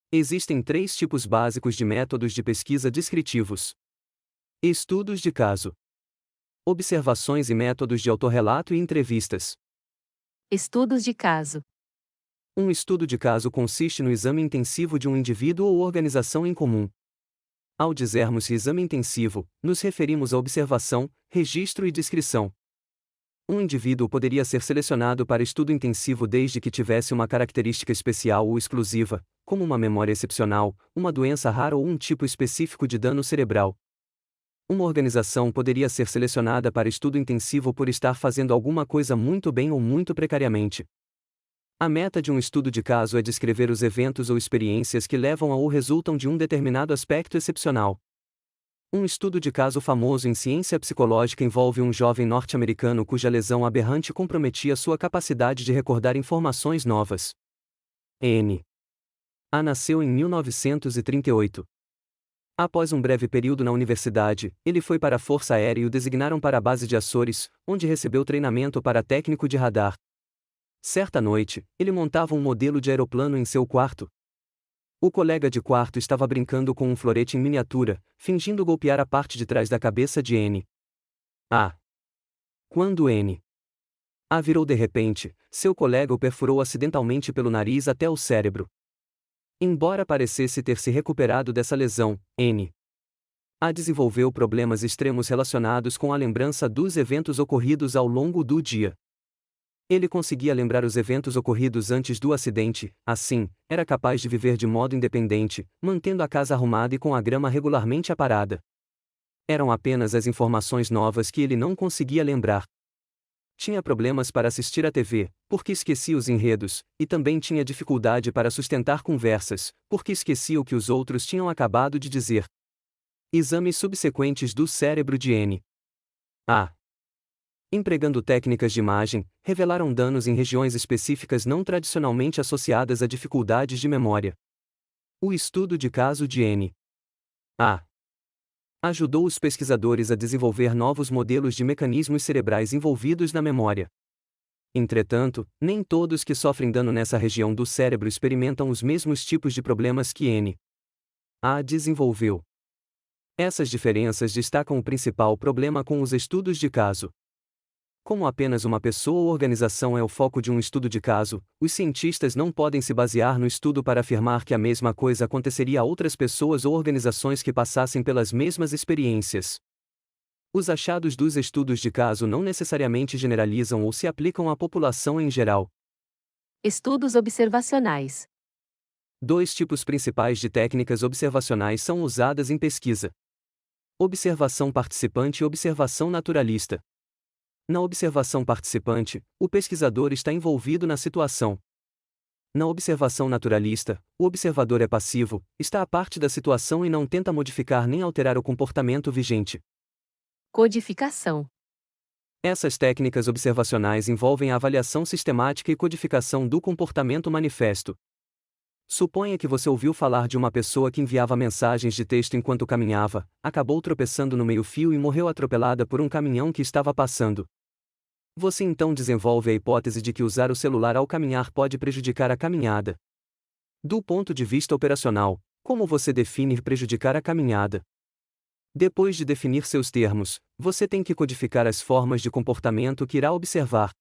Existem 3 tipos básicos de métodos de pesquisa descritivos: estudos de caso, observações e métodos de autorrelato e entrevistas. Estudos de caso. Um estudo de caso consiste no exame intensivo de um indivíduo ou organização em comum. Ao dizermos exame intensivo, nos referimos à observação, registro e descrição. Um indivíduo poderia ser selecionado para estudo intensivo desde que tivesse uma característica especial ou exclusiva, como uma memória excepcional, uma doença rara ou um tipo específico de dano cerebral. Uma organização poderia ser selecionada para estudo intensivo por estar fazendo alguma coisa muito bem ou muito precariamente. A meta de um estudo de caso é descrever os eventos ou experiências que levam a ou resultam de um determinado aspecto excepcional. Um estudo de caso famoso em ciência psicológica envolve um jovem norte-americano cuja lesão aberrante comprometia sua capacidade de recordar informações novas. N. A nasceu em 1938. Após um breve período na universidade, ele foi para a Força Aérea e o designaram para a base de Açores, onde recebeu treinamento para técnico de radar. Certa noite, ele montava um modelo de aeroplano em seu quarto. O colega de quarto estava brincando com um florete em miniatura, fingindo golpear a parte de trás da cabeça de N. A. Quando N. A virou de repente, seu colega o perfurou acidentalmente pelo nariz até o cérebro. Embora parecesse ter se recuperado dessa lesão, N. A desenvolveu problemas extremos relacionados com a lembrança dos eventos ocorridos ao longo do dia. Ele conseguia lembrar os eventos ocorridos antes do acidente, assim, era capaz de viver de modo independente, mantendo a casa arrumada e com a grama regularmente aparada. Eram apenas as informações novas que ele não conseguia lembrar. Tinha problemas para assistir à TV, porque esquecia os enredos, e também tinha dificuldade para sustentar conversas, porque esquecia o que os outros tinham acabado de dizer. Exames subsequentes do cérebro de N. A. Empregando técnicas de imagem, revelaram danos em regiões específicas não tradicionalmente associadas a dificuldades de memória. O estudo de caso de N. A. Ajudou os pesquisadores a desenvolver novos modelos de mecanismos cerebrais envolvidos na memória. Entretanto, nem todos que sofrem dano nessa região do cérebro experimentam os mesmos tipos de problemas que N. A desenvolveu. Essas diferenças destacam o principal problema com os estudos de caso. Como apenas uma pessoa ou organização é o foco de um estudo de caso, os cientistas não podem se basear no estudo para afirmar que a mesma coisa aconteceria a outras pessoas ou organizações que passassem pelas mesmas experiências. Os achados dos estudos de caso não necessariamente generalizam ou se aplicam à população em geral. Estudos observacionais. 2 tipos principais de técnicas observacionais são usadas em pesquisa: observação participante e observação naturalista. Na observação participante, o pesquisador está envolvido na situação. Na observação naturalista, o observador é passivo, está à parte da situação e não tenta modificar nem alterar o comportamento vigente. Codificação. Essas técnicas observacionais envolvem a avaliação sistemática e codificação do comportamento manifesto. Suponha que você ouviu falar de uma pessoa que enviava mensagens de texto enquanto caminhava, acabou tropeçando no meio-fio e morreu atropelada por um caminhão que estava passando. Você então desenvolve a hipótese de que usar o celular ao caminhar pode prejudicar a caminhada. Do ponto de vista operacional, como você define prejudicar a caminhada? Depois de definir seus termos, você tem que codificar as formas de comportamento que irá observar.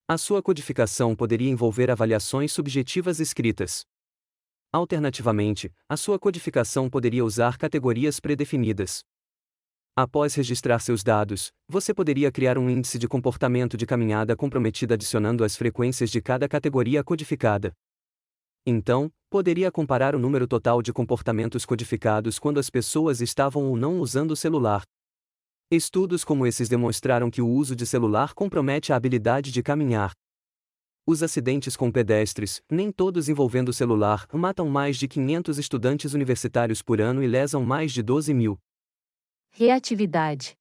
A sua codificação poderia envolver avaliações subjetivas escritas. Alternativamente, a sua codificação poderia usar categorias predefinidas. Após registrar seus dados, você poderia criar um índice de comportamento de caminhada comprometido adicionando as frequências de cada categoria codificada. Então, poderia comparar o número total de comportamentos codificados quando as pessoas estavam ou não usando o celular. Estudos como esses demonstraram que o uso de celular compromete a habilidade de caminhar. Os acidentes com pedestres, nem todos envolvendo o celular, matam mais de 500 estudantes universitários por ano e lesam mais de 12 mil. Reatividade.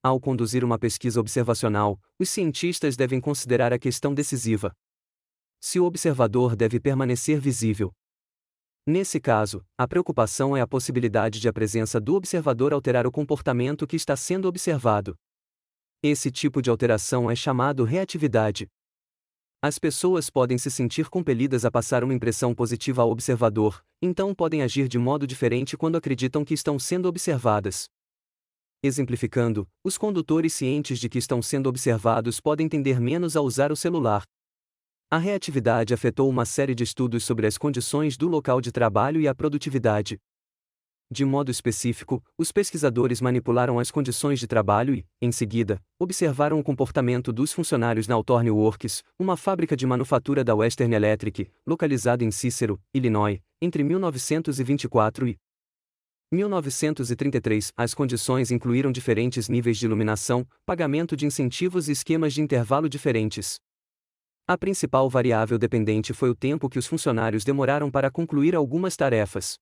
Ao conduzir uma pesquisa observacional, os cientistas devem considerar a questão decisiva: se o observador deve permanecer visível. Nesse caso, a preocupação é a possibilidade de a presença do observador alterar o comportamento que está sendo observado. Esse tipo de alteração é chamado reatividade. As pessoas podem se sentir compelidas a passar uma impressão positiva ao observador, então podem agir de modo diferente quando acreditam que estão sendo observadas. Exemplificando, os condutores cientes de que estão sendo observados podem tender menos a usar o celular. A reatividade afetou uma série de estudos sobre as condições do local de trabalho e a produtividade. De modo específico, os pesquisadores manipularam as condições de trabalho e, em seguida, observaram o comportamento dos funcionários na Hawthorne Works, uma fábrica de manufatura da Western Electric, localizada em Cicero, Illinois, entre 1924 e 1933. As condições incluíram diferentes níveis de iluminação, pagamento de incentivos e esquemas de intervalo diferentes. A principal variável dependente foi o tempo que os funcionários demoraram para concluir algumas tarefas.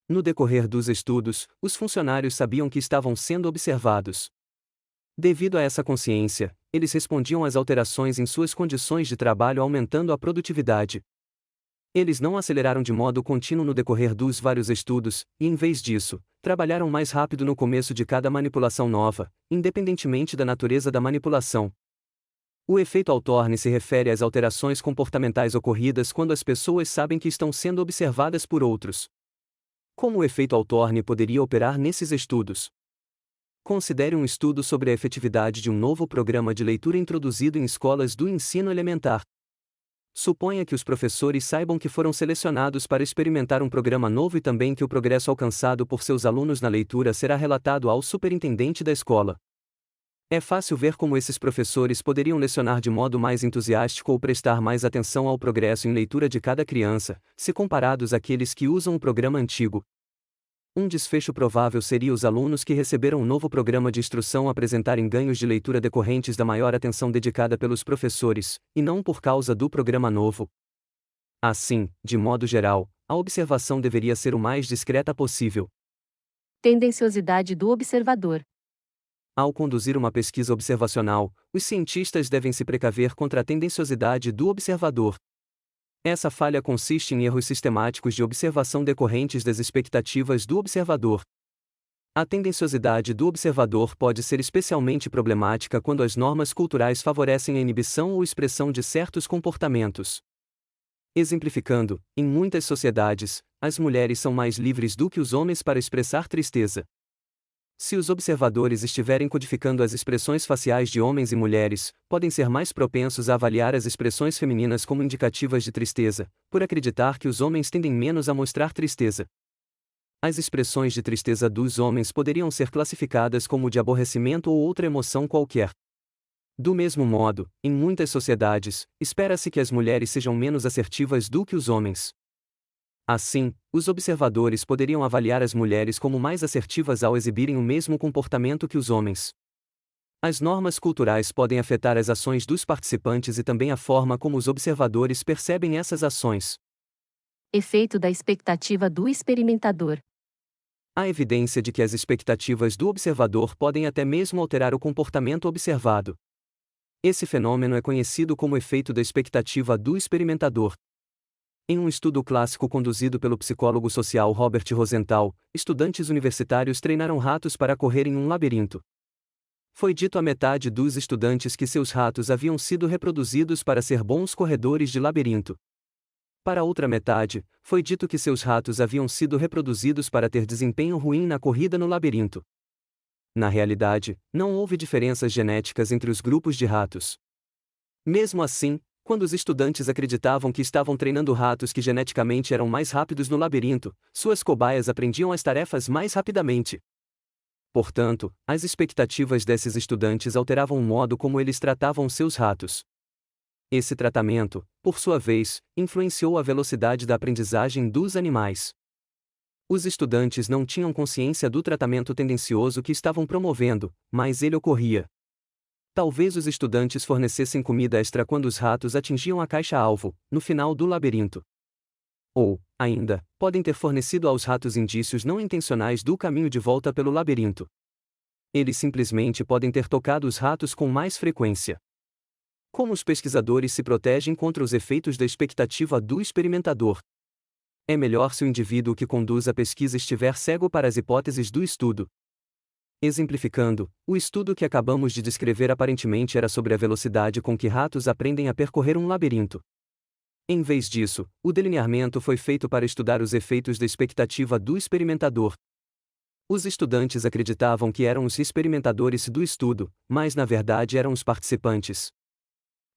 No decorrer dos estudos, os funcionários sabiam que estavam sendo observados. Devido a essa consciência, eles respondiam às alterações em suas condições de trabalho aumentando a produtividade. Eles não aceleraram de modo contínuo no decorrer dos vários estudos, e em vez disso, trabalharam mais rápido no começo de cada manipulação nova, independentemente da natureza da manipulação. O efeito Hawthorne se refere às alterações comportamentais ocorridas quando as pessoas sabem que estão sendo observadas por outros. Como o efeito Hawthorne poderia operar nesses estudos? Considere um estudo sobre a efetividade de um novo programa de leitura introduzido em escolas do ensino elementar. Suponha que os professores saibam que foram selecionados para experimentar um programa novo e também que o progresso alcançado por seus alunos na leitura será relatado ao superintendente da escola. É fácil ver como esses professores poderiam lecionar de modo mais entusiástico ou prestar mais atenção ao progresso em leitura de cada criança, se comparados àqueles que usam o programa antigo. Um desfecho provável seria os alunos que receberam um novo programa de instrução apresentarem ganhos de leitura decorrentes da maior atenção dedicada pelos professores, e não por causa do programa novo. Assim, de modo geral, a observação deveria ser o mais discreta possível. Tendenciosidade do observador. Ao conduzir uma pesquisa observacional, os cientistas devem se precaver contra a tendenciosidade do observador. Essa falha consiste em erros sistemáticos de observação decorrentes das expectativas do observador. A tendenciosidade do observador pode ser especialmente problemática quando as normas culturais favorecem a inibição ou expressão de certos comportamentos. Exemplificando, em muitas sociedades, as mulheres são mais livres do que os homens para expressar tristeza. Se os observadores estiverem codificando as expressões faciais de homens e mulheres, podem ser mais propensos a avaliar as expressões femininas como indicativas de tristeza, por acreditar que os homens tendem menos a mostrar tristeza. As expressões de tristeza dos homens poderiam ser classificadas como de aborrecimento ou outra emoção qualquer. Do mesmo modo, em muitas sociedades, espera-se que as mulheres sejam menos assertivas do que os homens. Assim, os observadores poderiam avaliar as mulheres como mais assertivas ao exibirem o mesmo comportamento que os homens. As normas culturais podem afetar as ações dos participantes e também a forma como os observadores percebem essas ações. Efeito da expectativa do experimentador. Há evidência de que as expectativas do observador podem até mesmo alterar o comportamento observado. Esse fenômeno é conhecido como efeito da expectativa do experimentador. Em um estudo clássico conduzido pelo psicólogo social Robert Rosenthal, estudantes universitários treinaram ratos para correr em um labirinto. Foi dito à metade dos estudantes que seus ratos haviam sido reproduzidos para ser bons corredores de labirinto. Para a outra metade, foi dito que seus ratos haviam sido reproduzidos para ter desempenho ruim na corrida no labirinto. Na realidade, não houve diferenças genéticas entre os grupos de ratos. Mesmo assim, quando os estudantes acreditavam que estavam treinando ratos que geneticamente eram mais rápidos no labirinto, suas cobaias aprendiam as tarefas mais rapidamente. Portanto, as expectativas desses estudantes alteravam o modo como eles tratavam seus ratos. Esse tratamento, por sua vez, influenciou a velocidade da aprendizagem dos animais. Os estudantes não tinham consciência do tratamento tendencioso que estavam promovendo, mas ele ocorria. Talvez os estudantes fornecessem comida extra quando os ratos atingiam a caixa-alvo, no final do labirinto. Ou, ainda, podem ter fornecido aos ratos indícios não intencionais do caminho de volta pelo labirinto. Eles simplesmente podem ter tocado os ratos com mais frequência. Como os pesquisadores se protegem contra os efeitos da expectativa do experimentador? É melhor se o indivíduo que conduz a pesquisa estiver cego para as hipóteses do estudo. Exemplificando, o estudo que acabamos de descrever aparentemente era sobre a velocidade com que ratos aprendem a percorrer um labirinto. Em vez disso, o delineamento foi feito para estudar os efeitos da expectativa do experimentador. Os estudantes acreditavam que eram os experimentadores do estudo, mas na verdade eram os participantes.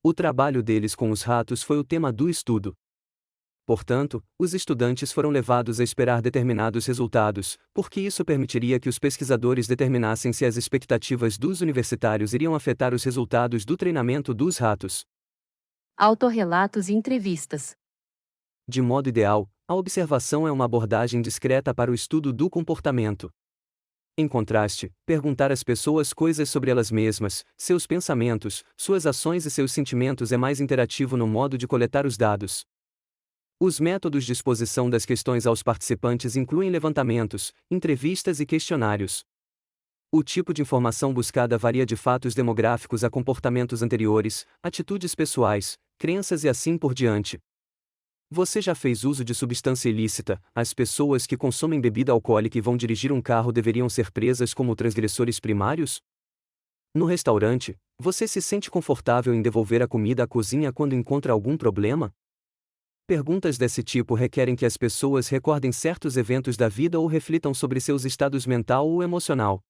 O trabalho deles com os ratos foi o tema do estudo. Portanto, os estudantes foram levados a esperar determinados resultados, porque isso permitiria que os pesquisadores determinassem se as expectativas dos universitários iriam afetar os resultados do treinamento dos ratos. Autorrelatos e entrevistas. De modo ideal, a observação é uma abordagem discreta para o estudo do comportamento. Em contraste, perguntar às pessoas coisas sobre elas mesmas, seus pensamentos, suas ações e seus sentimentos é mais interativo no modo de coletar os dados. Os métodos de exposição das questões aos participantes incluem levantamentos, entrevistas e questionários. O tipo de informação buscada varia de fatos demográficos a comportamentos anteriores, atitudes pessoais, crenças e assim por diante. Você já fez uso de substância ilícita? As pessoas que consomem bebida alcoólica e vão dirigir um carro deveriam ser presas como transgressores primários? No restaurante, você se sente confortável em devolver a comida à cozinha quando encontra algum problema? Perguntas desse tipo requerem que as pessoas recordem certos eventos da vida ou reflitam sobre seus estados mental ou emocional.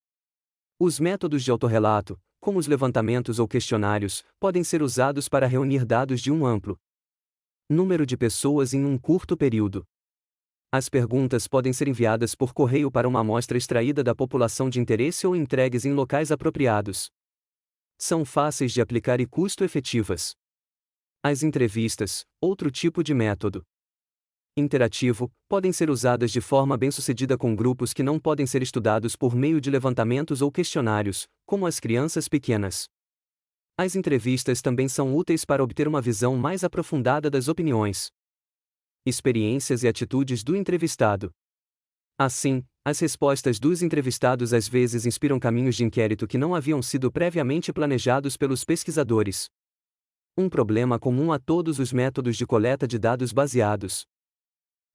Os métodos de autorrelato, como os levantamentos ou questionários, podem ser usados para reunir dados de um amplo número de pessoas em um curto período. As perguntas podem ser enviadas por correio para uma amostra extraída da população de interesse ou entregues em locais apropriados. São fáceis de aplicar e custo-efetivas. As entrevistas, outro tipo de método. interativo, podem ser usadas de forma bem-sucedida com grupos que não podem ser estudados por meio de levantamentos ou questionários, como as crianças pequenas. As entrevistas também são úteis para obter uma visão mais aprofundada das opiniões, experiências e atitudes do entrevistado. Assim, as respostas dos entrevistados às vezes inspiram caminhos de inquérito que não haviam sido previamente planejados pelos pesquisadores. Um problema comum a todos os métodos de coleta de dados baseados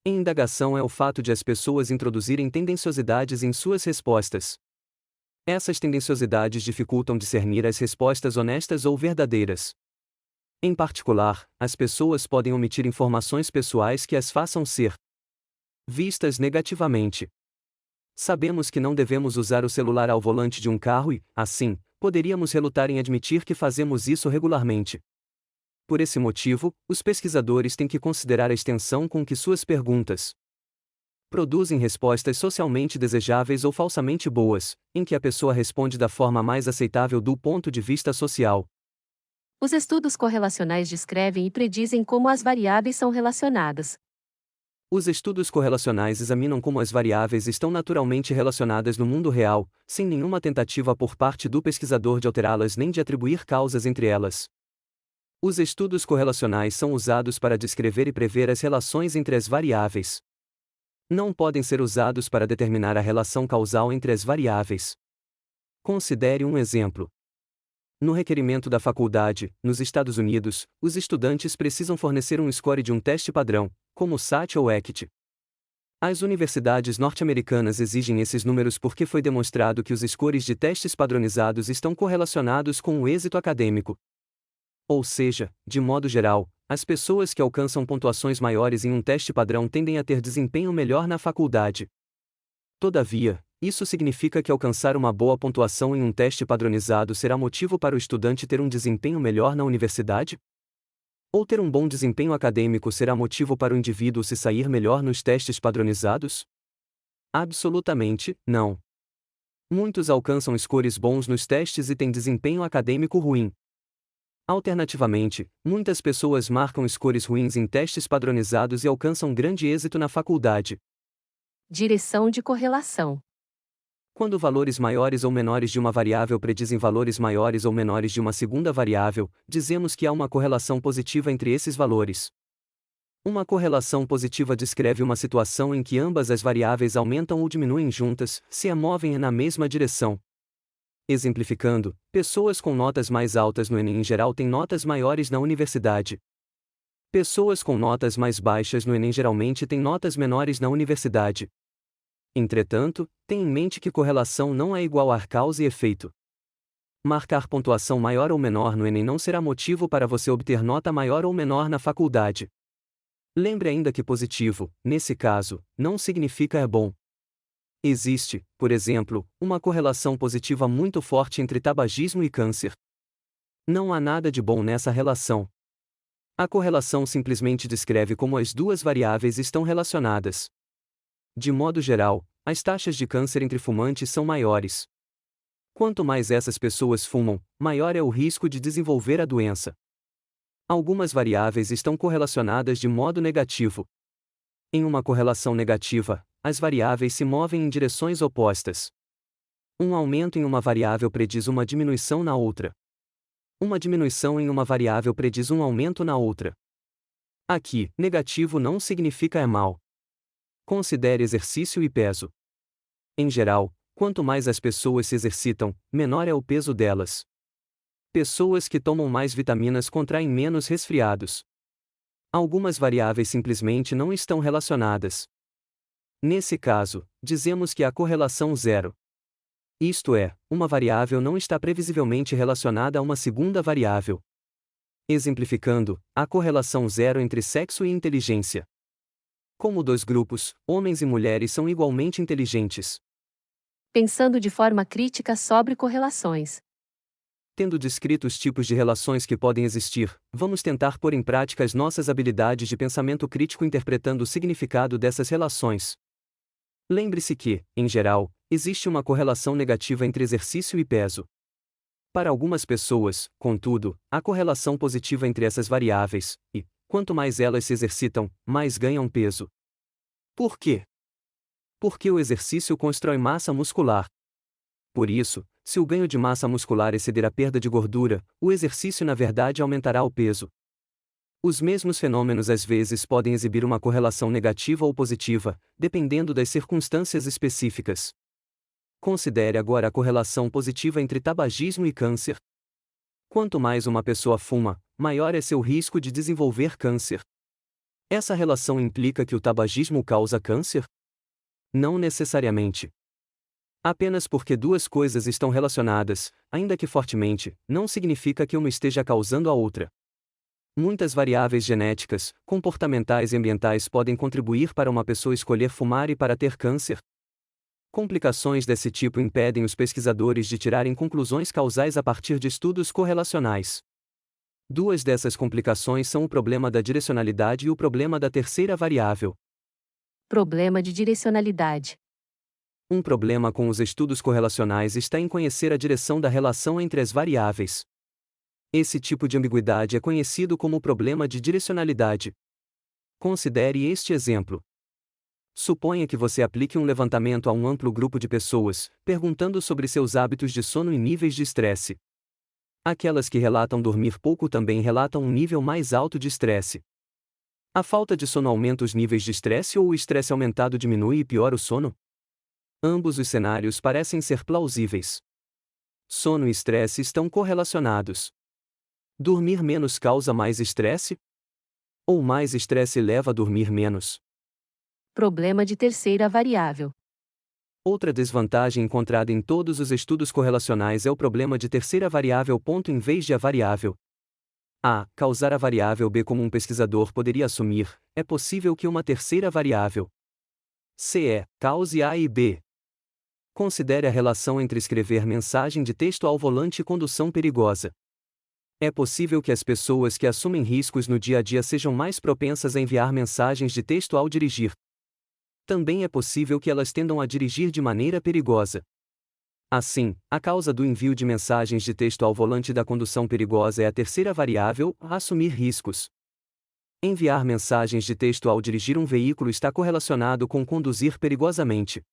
em indagação é o fato de as pessoas introduzirem tendenciosidades em suas respostas. Essas tendenciosidades dificultam discernir as respostas honestas ou verdadeiras. Em particular, as pessoas podem omitir informações pessoais que as façam ser vistas negativamente. Sabemos que não devemos usar o celular ao volante de um carro e, assim, poderíamos relutar em admitir que fazemos isso regularmente. Por esse motivo, os pesquisadores têm que considerar a extensão com que suas perguntas produzem respostas socialmente desejáveis ou falsamente boas, em que a pessoa responde da forma mais aceitável do ponto de vista social. Os estudos correlacionais descrevem e predizem como as variáveis são relacionadas. Os estudos correlacionais examinam como as variáveis estão naturalmente relacionadas no mundo real, sem nenhuma tentativa por parte do pesquisador de alterá-las nem de atribuir causas entre elas. Os estudos correlacionais são usados para descrever e prever as relações entre as variáveis. Não podem ser usados para determinar a relação causal entre as variáveis. Considere um exemplo. No requerimento da faculdade, nos Estados Unidos, os estudantes precisam fornecer um score de um teste padrão, como o SAT ou ECT. As universidades norte-americanas exigem esses números porque foi demonstrado que os scores de testes padronizados estão correlacionados com o êxito acadêmico. Ou seja, de modo geral, as pessoas que alcançam pontuações maiores em um teste padrão tendem a ter desempenho melhor na faculdade. Todavia, isso significa que alcançar uma boa pontuação em um teste padronizado será motivo para o estudante ter um desempenho melhor na universidade? Ou ter um bom desempenho acadêmico será motivo para o indivíduo se sair melhor nos testes padronizados? Absolutamente, não. Muitos alcançam scores bons nos testes e têm desempenho acadêmico ruim. Alternativamente, muitas pessoas marcam scores ruins em testes padronizados e alcançam grande êxito na faculdade. Direção de correlação. Quando valores maiores ou menores de uma variável predizem valores maiores ou menores de uma segunda variável, dizemos que há uma correlação positiva entre esses valores. Uma correlação positiva descreve uma situação em que ambas as variáveis aumentam ou diminuem juntas, se movem na mesma direção. Exemplificando, pessoas com notas mais altas no Enem em geral têm notas maiores na universidade. Pessoas com notas mais baixas no Enem geralmente têm notas menores na universidade. Entretanto, tenha em mente que correlação não é igual a causa e efeito. Marcar pontuação maior ou menor no Enem não será motivo para você obter nota maior ou menor na faculdade. Lembre ainda que positivo, nesse caso, não significa é bom. Existe, por exemplo, uma correlação positiva muito forte entre tabagismo e câncer. Não há nada de bom nessa relação. A correlação simplesmente descreve como as duas variáveis estão relacionadas. De modo geral, as taxas de câncer entre fumantes são maiores. Quanto mais essas pessoas fumam, maior é o risco de desenvolver a doença. Algumas variáveis estão correlacionadas de modo negativo. Em uma correlação negativa, as variáveis se movem em direções opostas. Um aumento em uma variável prediz uma diminuição na outra. Uma diminuição em uma variável prediz um aumento na outra. Aqui, negativo não significa é mal. Considere exercício e peso. Em geral, quanto mais as pessoas se exercitam, menor é o peso delas. Pessoas que tomam mais vitaminas contraem menos resfriados. Algumas variáveis simplesmente não estão relacionadas. Nesse caso, dizemos que há correlação zero. Isto é, uma variável não está previsivelmente relacionada a uma segunda variável. Exemplificando, há correlação zero entre sexo e inteligência. Como dois grupos, homens e mulheres são igualmente inteligentes. Pensando de forma crítica sobre correlações. Tendo descrito os tipos de relações que podem existir, vamos tentar pôr em prática as nossas habilidades de pensamento crítico interpretando o significado dessas relações. Lembre-se que, em geral, existe uma correlação negativa entre exercício e peso. Para algumas pessoas, contudo, há correlação positiva entre essas variáveis, e, Quanto mais elas se exercitam, mais ganham peso. Por quê? Porque o exercício constrói massa muscular. Por isso, se o ganho de massa muscular exceder a perda de gordura, o exercício na verdade aumentará o peso. Os mesmos fenômenos às vezes podem exibir uma correlação negativa ou positiva, dependendo das circunstâncias específicas. Considere agora a correlação positiva entre tabagismo e câncer. Quanto mais uma pessoa fuma, maior é seu risco de desenvolver câncer. Essa relação implica que o tabagismo causa câncer? Não necessariamente. Apenas porque duas coisas estão relacionadas, ainda que fortemente, não significa que uma esteja causando a outra. Muitas variáveis genéticas, comportamentais e ambientais podem contribuir para uma pessoa escolher fumar e para ter câncer. Complicações desse tipo impedem os pesquisadores de tirarem conclusões causais a partir de estudos correlacionais. Duas dessas complicações são o problema da direcionalidade e o problema da terceira variável. Problema de direcionalidade. Um problema com os estudos correlacionais está em conhecer a direção da relação entre as variáveis. Esse tipo de ambiguidade é conhecido como problema de direcionalidade. Considere este exemplo. Suponha que você aplique um levantamento a um amplo grupo de pessoas, perguntando sobre seus hábitos de sono e níveis de estresse. Aquelas que relatam dormir pouco também relatam um nível mais alto de estresse. A falta de sono aumenta os níveis de estresse ou o estresse aumentado diminui e piora o sono? Ambos os cenários parecem ser plausíveis. Sono e estresse estão correlacionados. Dormir menos causa mais estresse? Ou mais estresse leva a dormir menos? Problema de terceira variável. Outra desvantagem encontrada em todos os estudos correlacionais é o problema de terceira variável. Em vez de a variável A causar a variável B, como um pesquisador poderia assumir, é possível que uma terceira variável C cause A e B. Considere a relação entre escrever mensagem de texto ao volante e condução perigosa. É possível que as pessoas que assumem riscos no dia a dia sejam mais propensas a enviar mensagens de texto ao dirigir. Também é possível que elas tendam a dirigir de maneira perigosa. Assim, a causa do envio de mensagens de texto ao volante da condução perigosa é a terceira variável, assumir riscos. Enviar mensagens de texto ao dirigir um veículo está correlacionado com conduzir perigosamente.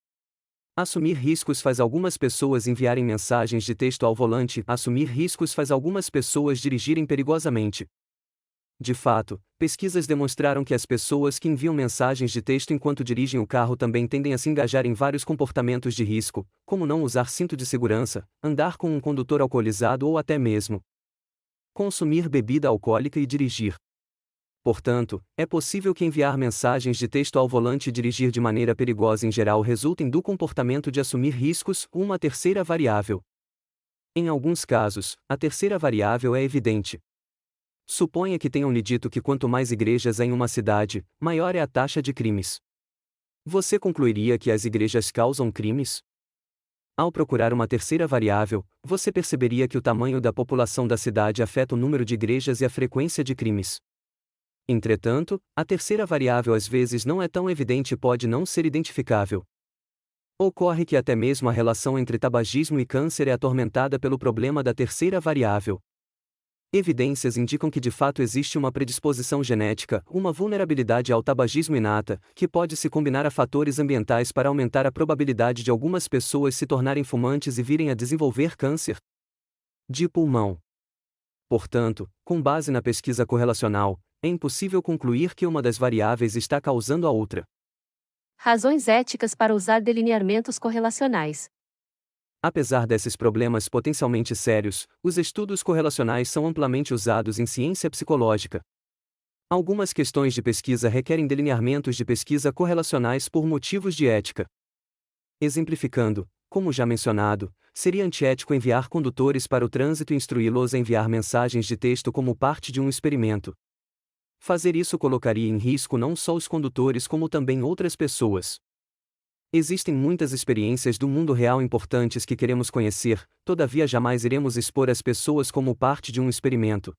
Assumir riscos faz algumas pessoas enviarem mensagens de texto ao volante. Assumir riscos faz algumas pessoas dirigirem perigosamente. De fato, pesquisas demonstraram que as pessoas que enviam mensagens de texto enquanto dirigem o carro também tendem a se engajar em vários comportamentos de risco, como não usar cinto de segurança, andar com um condutor alcoolizado ou até mesmo consumir bebida alcoólica e dirigir. Portanto, é possível que enviar mensagens de texto ao volante e dirigir de maneira perigosa em geral resultem do comportamento de assumir riscos, uma terceira variável. Em alguns casos, a terceira variável é evidente. Suponha que tenham lhe dito que quanto mais igrejas há em uma cidade, maior é a taxa de crimes. Você concluiria que as igrejas causam crimes? Ao procurar uma terceira variável, você perceberia que o tamanho da população da cidade afeta o número de igrejas e a frequência de crimes. Entretanto, a terceira variável às vezes não é tão evidente e pode não ser identificável. Ocorre que até mesmo a relação entre tabagismo e câncer é atormentada pelo problema da terceira variável. Evidências indicam que de fato existe uma predisposição genética, uma vulnerabilidade ao tabagismo inata, que pode se combinar a fatores ambientais para aumentar a probabilidade de algumas pessoas se tornarem fumantes e virem a desenvolver câncer de pulmão. Portanto, com base na pesquisa correlacional, é impossível concluir que uma das variáveis está causando a outra. Razões éticas para usar delineamentos correlacionais. Apesar desses problemas potencialmente sérios, os estudos correlacionais são amplamente usados em ciência psicológica. Algumas questões de pesquisa requerem delineamentos de pesquisa correlacionais por motivos de ética. Exemplificando, como já mencionado, seria antiético enviar condutores para o trânsito e instruí-los a enviar mensagens de texto como parte de um experimento. Fazer isso colocaria em risco não só os condutores como também outras pessoas. Existem muitas experiências do mundo real importantes que queremos conhecer, todavia jamais iremos expor as pessoas como parte de um experimento.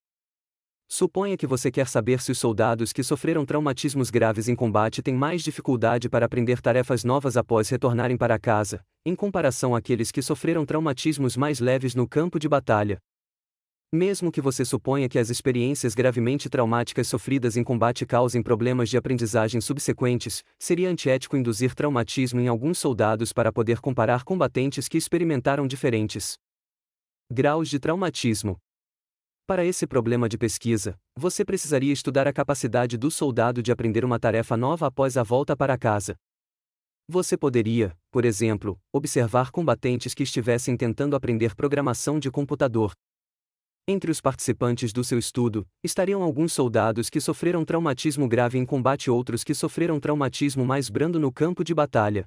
Suponha que você quer saber se os soldados que sofreram traumatismos graves em combate têm mais dificuldade para aprender tarefas novas após retornarem para casa, em comparação àqueles que sofreram traumatismos mais leves no campo de batalha. Mesmo que você suponha que as experiências gravemente traumáticas sofridas em combate causem problemas de aprendizagem subsequentes, seria antiético induzir traumatismo em alguns soldados para poder comparar combatentes que experimentaram diferentes graus de traumatismo. Para esse problema de pesquisa, você precisaria estudar a capacidade do soldado de aprender uma tarefa nova após a volta para casa. Você poderia, por exemplo, observar combatentes que estivessem tentando aprender programação de computador. Entre os participantes do seu estudo, estariam alguns soldados que sofreram traumatismo grave em combate e outros que sofreram traumatismo mais brando no campo de batalha.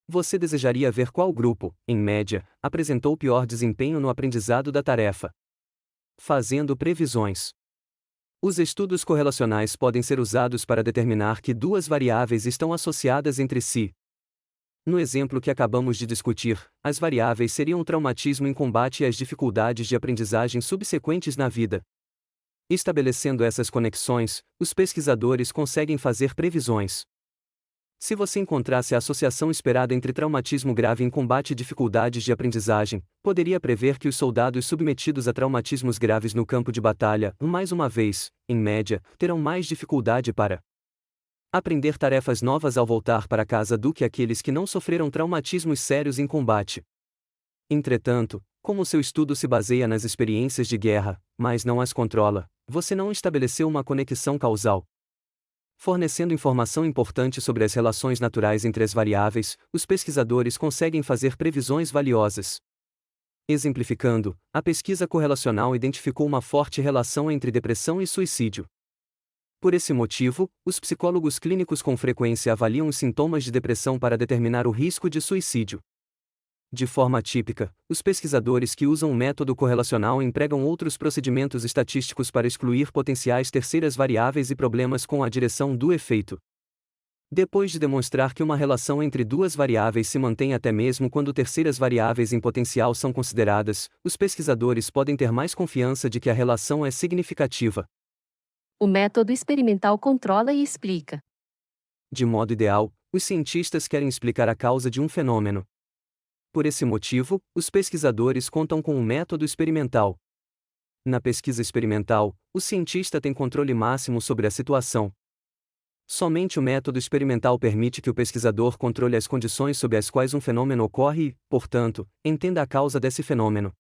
Você desejaria ver qual grupo, em média, apresentou pior desempenho no aprendizado da tarefa. Fazendo previsões. Os estudos correlacionais podem ser usados para determinar que duas variáveis estão associadas entre si. No exemplo que acabamos de discutir, as variáveis seriam o traumatismo em combate e as dificuldades de aprendizagem subsequentes na vida. Estabelecendo essas conexões, os pesquisadores conseguem fazer previsões. Se você encontrasse a associação esperada entre traumatismo grave em combate e dificuldades de aprendizagem, poderia prever que os soldados submetidos a traumatismos graves no campo de batalha, mais uma vez, em média, terão mais dificuldade para aprender tarefas novas ao voltar para casa do que aqueles que não sofreram traumatismos sérios em combate. Entretanto, como seu estudo se baseia nas experiências de guerra, mas não as controla, você não estabeleceu uma conexão causal. Fornecendo informação importante sobre as relações naturais entre as variáveis, os pesquisadores conseguem fazer previsões valiosas. Exemplificando, a pesquisa correlacional identificou uma forte relação entre depressão e suicídio. Por esse motivo, os psicólogos clínicos com frequência avaliam os sintomas de depressão para determinar o risco de suicídio. De forma típica, os pesquisadores que usam o método correlacional empregam outros procedimentos estatísticos para excluir potenciais terceiras variáveis e problemas com a direção do efeito. Depois de demonstrar que uma relação entre duas variáveis se mantém até mesmo quando terceiras variáveis em potencial são consideradas, os pesquisadores podem ter mais confiança de que a relação é significativa. O método experimental controla e explica. De modo ideal, os cientistas querem explicar a causa de um fenômeno. Por esse motivo, os pesquisadores contam com um método experimental. Na pesquisa experimental, o cientista tem controle máximo sobre a situação. Somente o método experimental permite que o pesquisador controle as condições sob as quais um fenômeno ocorre e, portanto, entenda a causa desse fenômeno.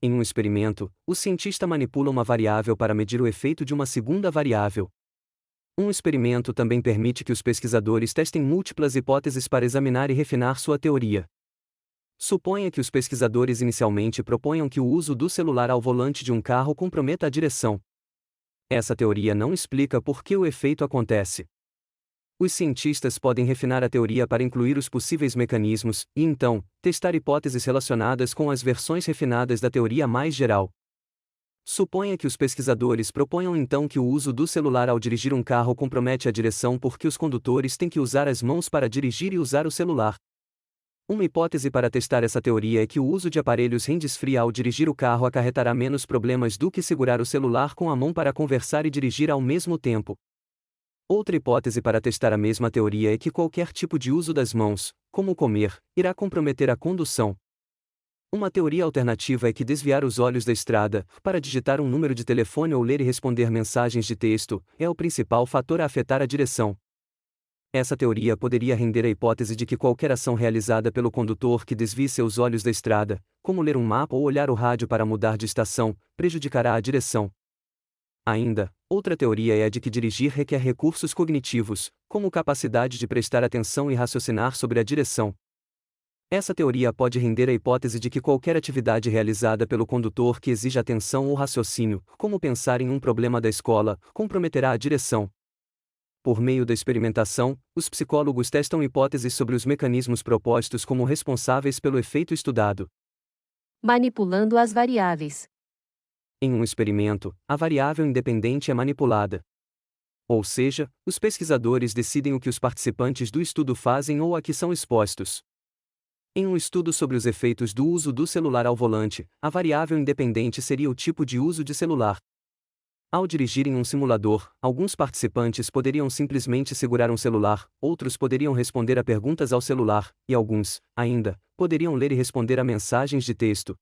Em um experimento, o cientista manipula uma variável para medir o efeito de uma segunda variável. Um experimento também permite que os pesquisadores testem múltiplas hipóteses para examinar e refinar sua teoria. Suponha que os pesquisadores inicialmente proponham que o uso do celular ao volante de um carro comprometa a direção. Essa teoria não explica por que o efeito acontece. Os cientistas podem refinar a teoria para incluir os possíveis mecanismos, e então, testar hipóteses relacionadas com as versões refinadas da teoria mais geral. Suponha que os pesquisadores proponham então que o uso do celular ao dirigir um carro compromete a direção porque os condutores têm que usar as mãos para dirigir e usar o celular. Uma hipótese para testar essa teoria é que o uso de aparelhos hands-free ao dirigir o carro acarretará menos problemas do que segurar o celular com a mão para conversar e dirigir ao mesmo tempo. Outra hipótese para testar a mesma teoria é que qualquer tipo de uso das mãos, como comer, irá comprometer a condução. Uma teoria alternativa é que desviar os olhos da estrada, para digitar um número de telefone ou ler e responder mensagens de texto, é o principal fator a afetar a direção. Essa teoria poderia render a hipótese de que qualquer ação realizada pelo condutor que desvie seus olhos da estrada, como ler um mapa ou olhar o rádio para mudar de estação, prejudicará a direção. Ainda, outra teoria é a de que dirigir requer recursos cognitivos, como capacidade de prestar atenção e raciocinar sobre a direção. Essa teoria pode render a hipótese de que qualquer atividade realizada pelo condutor que exija atenção ou raciocínio, como pensar em um problema da escola, comprometerá a direção. Por meio da experimentação, os psicólogos testam hipóteses sobre os mecanismos propostos como responsáveis pelo efeito estudado. Manipulando as variáveis. Em um experimento, a variável independente é manipulada. Ou seja, os pesquisadores decidem o que os participantes do estudo fazem ou a que são expostos. Em um estudo sobre os efeitos do uso do celular ao volante, a variável independente seria o tipo de uso de celular. Ao dirigir em um simulador, alguns participantes poderiam simplesmente segurar um celular, outros poderiam responder a perguntas ao celular, e alguns, ainda, poderiam ler e responder a mensagens de texto.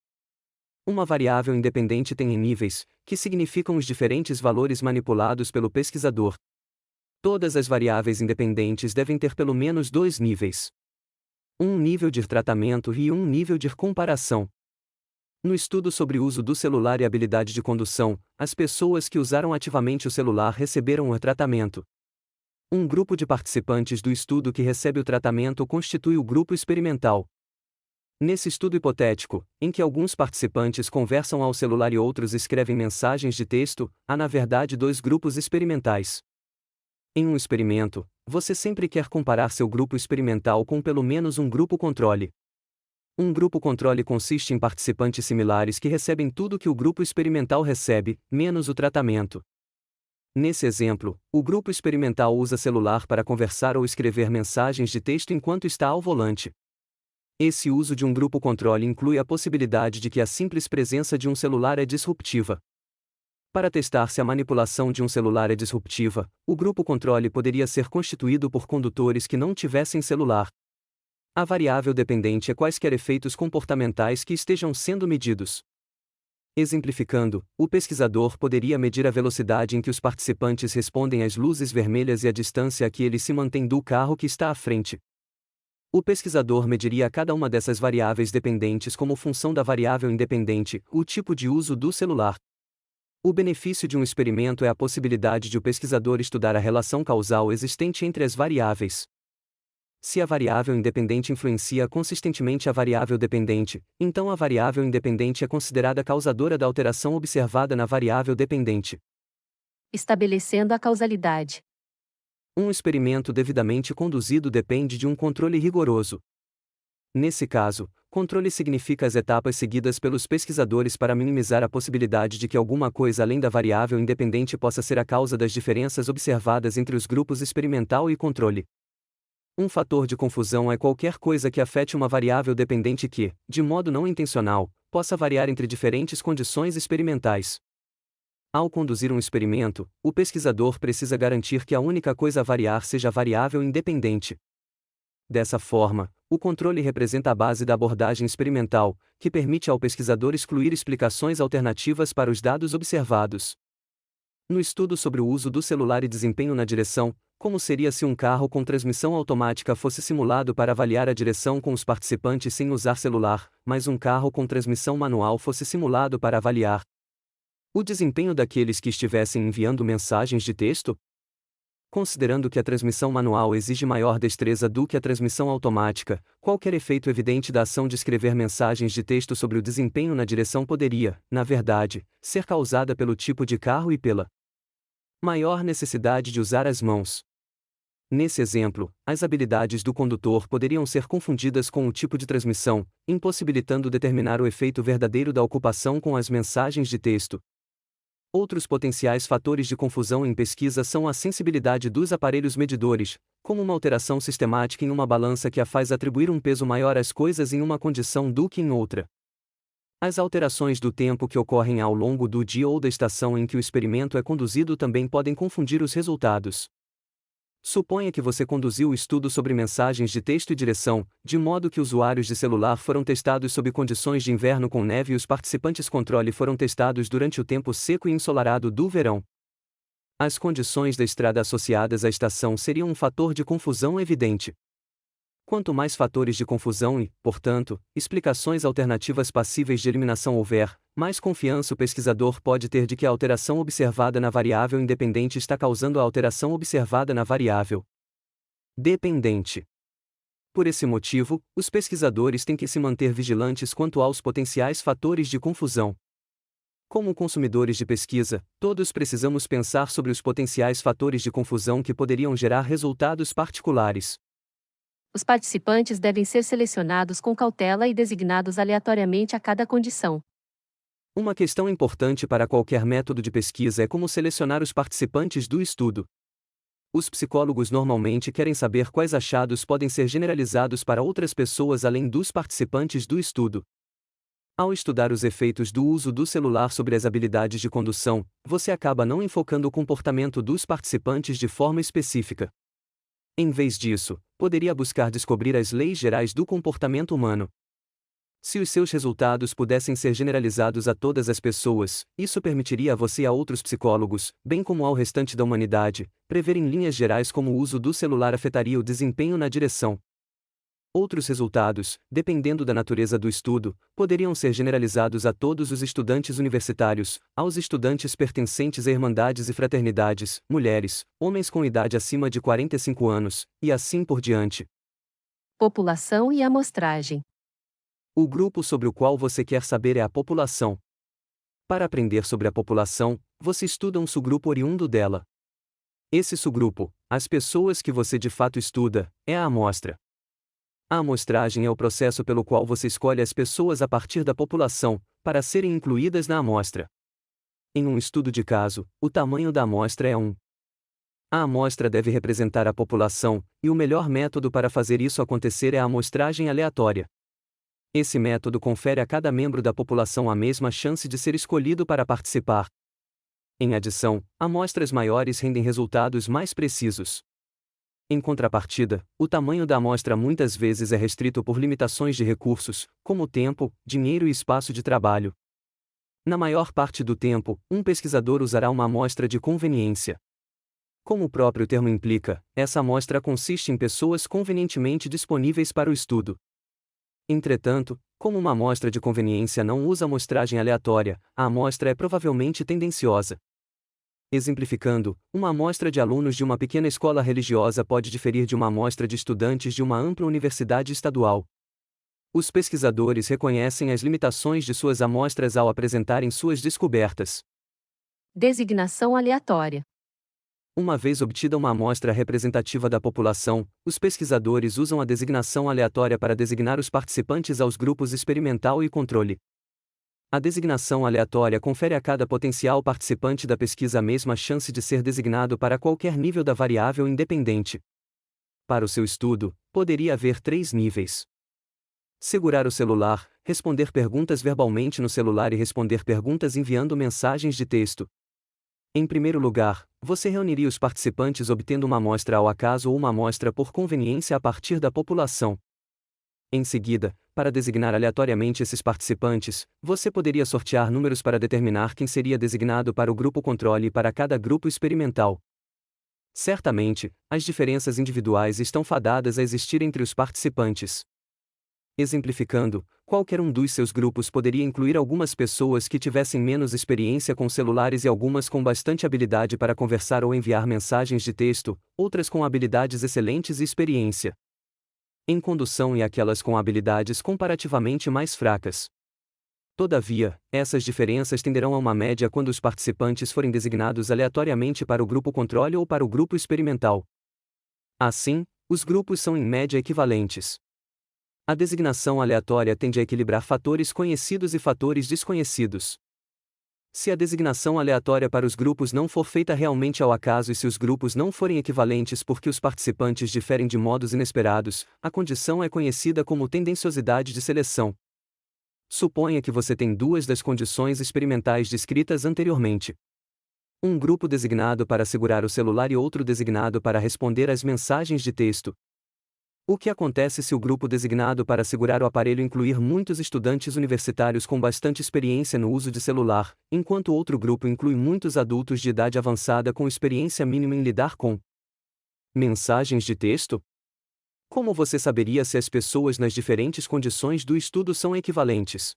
Uma variável independente tem níveis, que significam os diferentes valores manipulados pelo pesquisador. Todas as variáveis independentes devem ter pelo menos dois níveis. Um nível de tratamento e um nível de comparação. No estudo sobre o uso do celular e habilidade de condução, as pessoas que usaram ativamente o celular receberam o tratamento. Um grupo de participantes do estudo que recebe o tratamento constitui o grupo experimental. Nesse estudo hipotético, em que alguns participantes conversam ao celular e outros escrevem mensagens de texto, há na verdade dois grupos experimentais. Em um experimento, você sempre quer comparar seu grupo experimental com pelo menos um grupo controle. Um grupo controle consiste em participantes similares que recebem tudo que o grupo experimental recebe, menos o tratamento. Nesse exemplo, o grupo experimental usa celular para conversar ou escrever mensagens de texto enquanto está ao volante. Esse uso de um grupo controle inclui a possibilidade de que a simples presença de um celular é disruptiva. Para testar se a manipulação de um celular é disruptiva, o grupo controle poderia ser constituído por condutores que não tivessem celular. A variável dependente é quaisquer efeitos comportamentais que estejam sendo medidos. Exemplificando, o pesquisador poderia medir a velocidade em que os participantes respondem às luzes vermelhas e a distância a que eles se mantêm do carro que está à frente. O pesquisador mediria cada uma dessas variáveis dependentes como função da variável independente, o tipo de uso do celular. O benefício de um experimento é a possibilidade de o pesquisador estudar a relação causal existente entre as variáveis. Se a variável independente influencia consistentemente a variável dependente, então a variável independente é considerada causadora da alteração observada na variável dependente. Estabelecendo a causalidade. Um experimento devidamente conduzido depende de um controle rigoroso. Nesse caso, controle significa as etapas seguidas pelos pesquisadores para minimizar a possibilidade de que alguma coisa além da variável independente possa ser a causa das diferenças observadas entre os grupos experimental e controle. Um fator de confusão é qualquer coisa que afete uma variável dependente que, de modo não intencional, possa variar entre diferentes condições experimentais. Ao conduzir um experimento, o pesquisador precisa garantir que a única coisa a variar seja a variável independente. Dessa forma, o controle representa a base da abordagem experimental, que permite ao pesquisador excluir explicações alternativas para os dados observados. No estudo sobre o uso do celular e desempenho na direção, como seria se um carro com transmissão automática fosse simulado para avaliar a direção com os participantes sem usar celular, mas um carro com transmissão manual fosse simulado para avaliar o desempenho daqueles que estivessem enviando mensagens de texto? Considerando que a transmissão manual exige maior destreza do que a transmissão automática, qualquer efeito evidente da ação de escrever mensagens de texto sobre o desempenho na direção poderia, na verdade, ser causada pelo tipo de carro e pela maior necessidade de usar as mãos. Nesse exemplo, as habilidades do condutor poderiam ser confundidas com o tipo de transmissão, impossibilitando determinar o efeito verdadeiro da ocupação com as mensagens de texto. Outros potenciais fatores de confusão em pesquisa são a sensibilidade dos aparelhos medidores, como uma alteração sistemática em uma balança que a faz atribuir um peso maior às coisas em uma condição do que em outra. As alterações do tempo que ocorrem ao longo do dia ou da estação em que o experimento é conduzido também podem confundir os resultados. Suponha que você conduziu o estudo sobre mensagens de texto e direção, de modo que usuários de celular foram testados sob condições de inverno com neve e os participantes controle foram testados durante o tempo seco e ensolarado do verão. As condições da estrada associadas à estação seriam um fator de confusão evidente. Quanto mais fatores de confusão e, portanto, explicações alternativas passíveis de eliminação houver, mais confiança o pesquisador pode ter de que a alteração observada na variável independente está causando a alteração observada na variável dependente. Por esse motivo, os pesquisadores têm que se manter vigilantes quanto aos potenciais fatores de confusão. Como consumidores de pesquisa, todos precisamos pensar sobre os potenciais fatores de confusão que poderiam gerar resultados particulares. Os participantes devem ser selecionados com cautela e designados aleatoriamente a cada condição. Uma questão importante para qualquer método de pesquisa é como selecionar os participantes do estudo. Os psicólogos normalmente querem saber quais achados podem ser generalizados para outras pessoas além dos participantes do estudo. Ao estudar os efeitos do uso do celular sobre as habilidades de condução, você acaba não enfocando o comportamento dos participantes de forma específica. Em vez disso, poderia buscar descobrir as leis gerais do comportamento humano. Se os seus resultados pudessem ser generalizados a todas as pessoas, isso permitiria a você e a outros psicólogos, bem como ao restante da humanidade, prever em linhas gerais como o uso do celular afetaria o desempenho na direção. Outros resultados, dependendo da natureza do estudo, poderiam ser generalizados a todos os estudantes universitários, aos estudantes pertencentes a irmandades e fraternidades, mulheres, homens com idade acima de 45 anos, e assim por diante. População e amostragem. O grupo sobre o qual você quer saber é a população. Para aprender sobre a população, você estuda um subgrupo oriundo dela. Esse subgrupo, as pessoas que você de fato estuda, é a amostra. A amostragem é o processo pelo qual você escolhe as pessoas a partir da população, para serem incluídas na amostra. Em um estudo de caso, o tamanho da amostra é 1. A amostra deve representar a população, e o melhor método para fazer isso acontecer é a amostragem aleatória. Esse método confere a cada membro da população a mesma chance de ser escolhido para participar. Em adição, amostras maiores rendem resultados mais precisos. Em contrapartida, o tamanho da amostra muitas vezes é restrito por limitações de recursos, como tempo, dinheiro e espaço de trabalho. Na maior parte do tempo, um pesquisador usará uma amostra de conveniência. Como o próprio termo implica, essa amostra consiste em pessoas convenientemente disponíveis para o estudo. Entretanto, como uma amostra de conveniência não usa amostragem aleatória, a amostra é provavelmente tendenciosa. Exemplificando, uma amostra de alunos de uma pequena escola religiosa pode diferir de uma amostra de estudantes de uma ampla universidade estadual. Os pesquisadores reconhecem as limitações de suas amostras ao apresentarem suas descobertas. Designação aleatória. Uma vez obtida uma amostra representativa da população, os pesquisadores usam a designação aleatória para designar os participantes aos grupos experimental e controle. A designação aleatória confere a cada potencial participante da pesquisa a mesma chance de ser designado para qualquer nível da variável independente. Para o seu estudo, poderia haver 3 níveis: segurar o celular, responder perguntas verbalmente no celular e responder perguntas enviando mensagens de texto. Em primeiro lugar, você reuniria os participantes obtendo uma amostra ao acaso ou uma amostra por conveniência a partir da população. Em seguida, para designar aleatoriamente esses participantes, você poderia sortear números para determinar quem seria designado para o grupo controle e para cada grupo experimental. Certamente, as diferenças individuais estão fadadas a existir entre os participantes. Exemplificando, qualquer um dos seus grupos poderia incluir algumas pessoas que tivessem menos experiência com celulares e algumas com bastante habilidade para conversar ou enviar mensagens de texto, outras com habilidades excelentes e experiência em condução e aquelas com habilidades comparativamente mais fracas. Todavia, essas diferenças tenderão a uma média quando os participantes forem designados aleatoriamente para o grupo controle ou para o grupo experimental. Assim, os grupos são em média equivalentes. A designação aleatória tende a equilibrar fatores conhecidos e fatores desconhecidos. Se a designação aleatória para os grupos não for feita realmente ao acaso e se os grupos não forem equivalentes porque os participantes diferem de modos inesperados, a condição é conhecida como tendenciosidade de seleção. Suponha que você tem 2 das condições experimentais descritas anteriormente. Um grupo designado para segurar o celular e outro designado para responder às mensagens de texto. O que acontece se o grupo designado para segurar o aparelho incluir muitos estudantes universitários com bastante experiência no uso de celular, enquanto outro grupo inclui muitos adultos de idade avançada com experiência mínima em lidar com mensagens de texto? Como você saberia se as pessoas nas diferentes condições do estudo são equivalentes?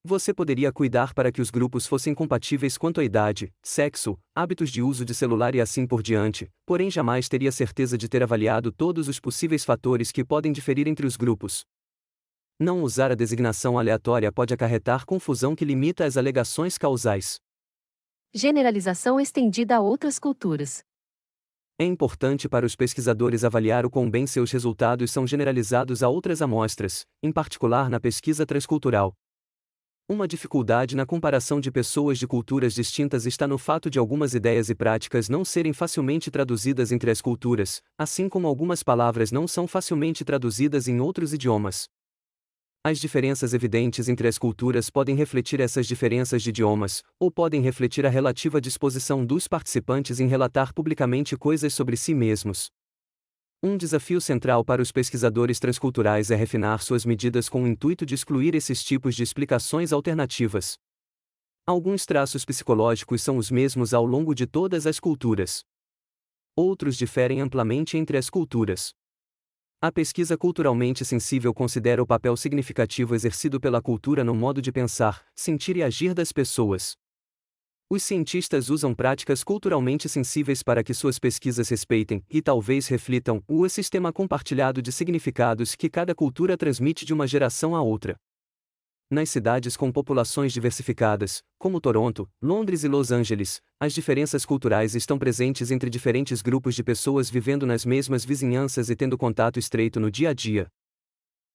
Você poderia cuidar para que os grupos fossem compatíveis quanto à idade, sexo, hábitos de uso de celular e assim por diante, porém jamais teria certeza de ter avaliado todos os possíveis fatores que podem diferir entre os grupos. Não usar a designação aleatória pode acarretar confusão que limita as alegações causais. Generalização estendida a outras culturas. É importante para os pesquisadores avaliar o quão bem seus resultados são generalizados a outras amostras, em particular na pesquisa transcultural. Uma dificuldade na comparação de pessoas de culturas distintas está no fato de algumas ideias e práticas não serem facilmente traduzidas entre as culturas, assim como algumas palavras não são facilmente traduzidas em outros idiomas. As diferenças evidentes entre as culturas podem refletir essas diferenças de idiomas, ou podem refletir a relativa disposição dos participantes em relatar publicamente coisas sobre si mesmos. Um desafio central para os pesquisadores transculturais é refinar suas medidas com o intuito de excluir esses tipos de explicações alternativas. Alguns traços psicológicos são os mesmos ao longo de todas as culturas. Outros diferem amplamente entre as culturas. A pesquisa culturalmente sensível considera o papel significativo exercido pela cultura no modo de pensar, sentir e agir das pessoas. Os cientistas usam práticas culturalmente sensíveis para que suas pesquisas respeitem, e talvez reflitam, o sistema compartilhado de significados que cada cultura transmite de uma geração a outra. Nas cidades com populações diversificadas, como Toronto, Londres e Los Angeles, as diferenças culturais estão presentes entre diferentes grupos de pessoas vivendo nas mesmas vizinhanças e tendo contato estreito no dia a dia.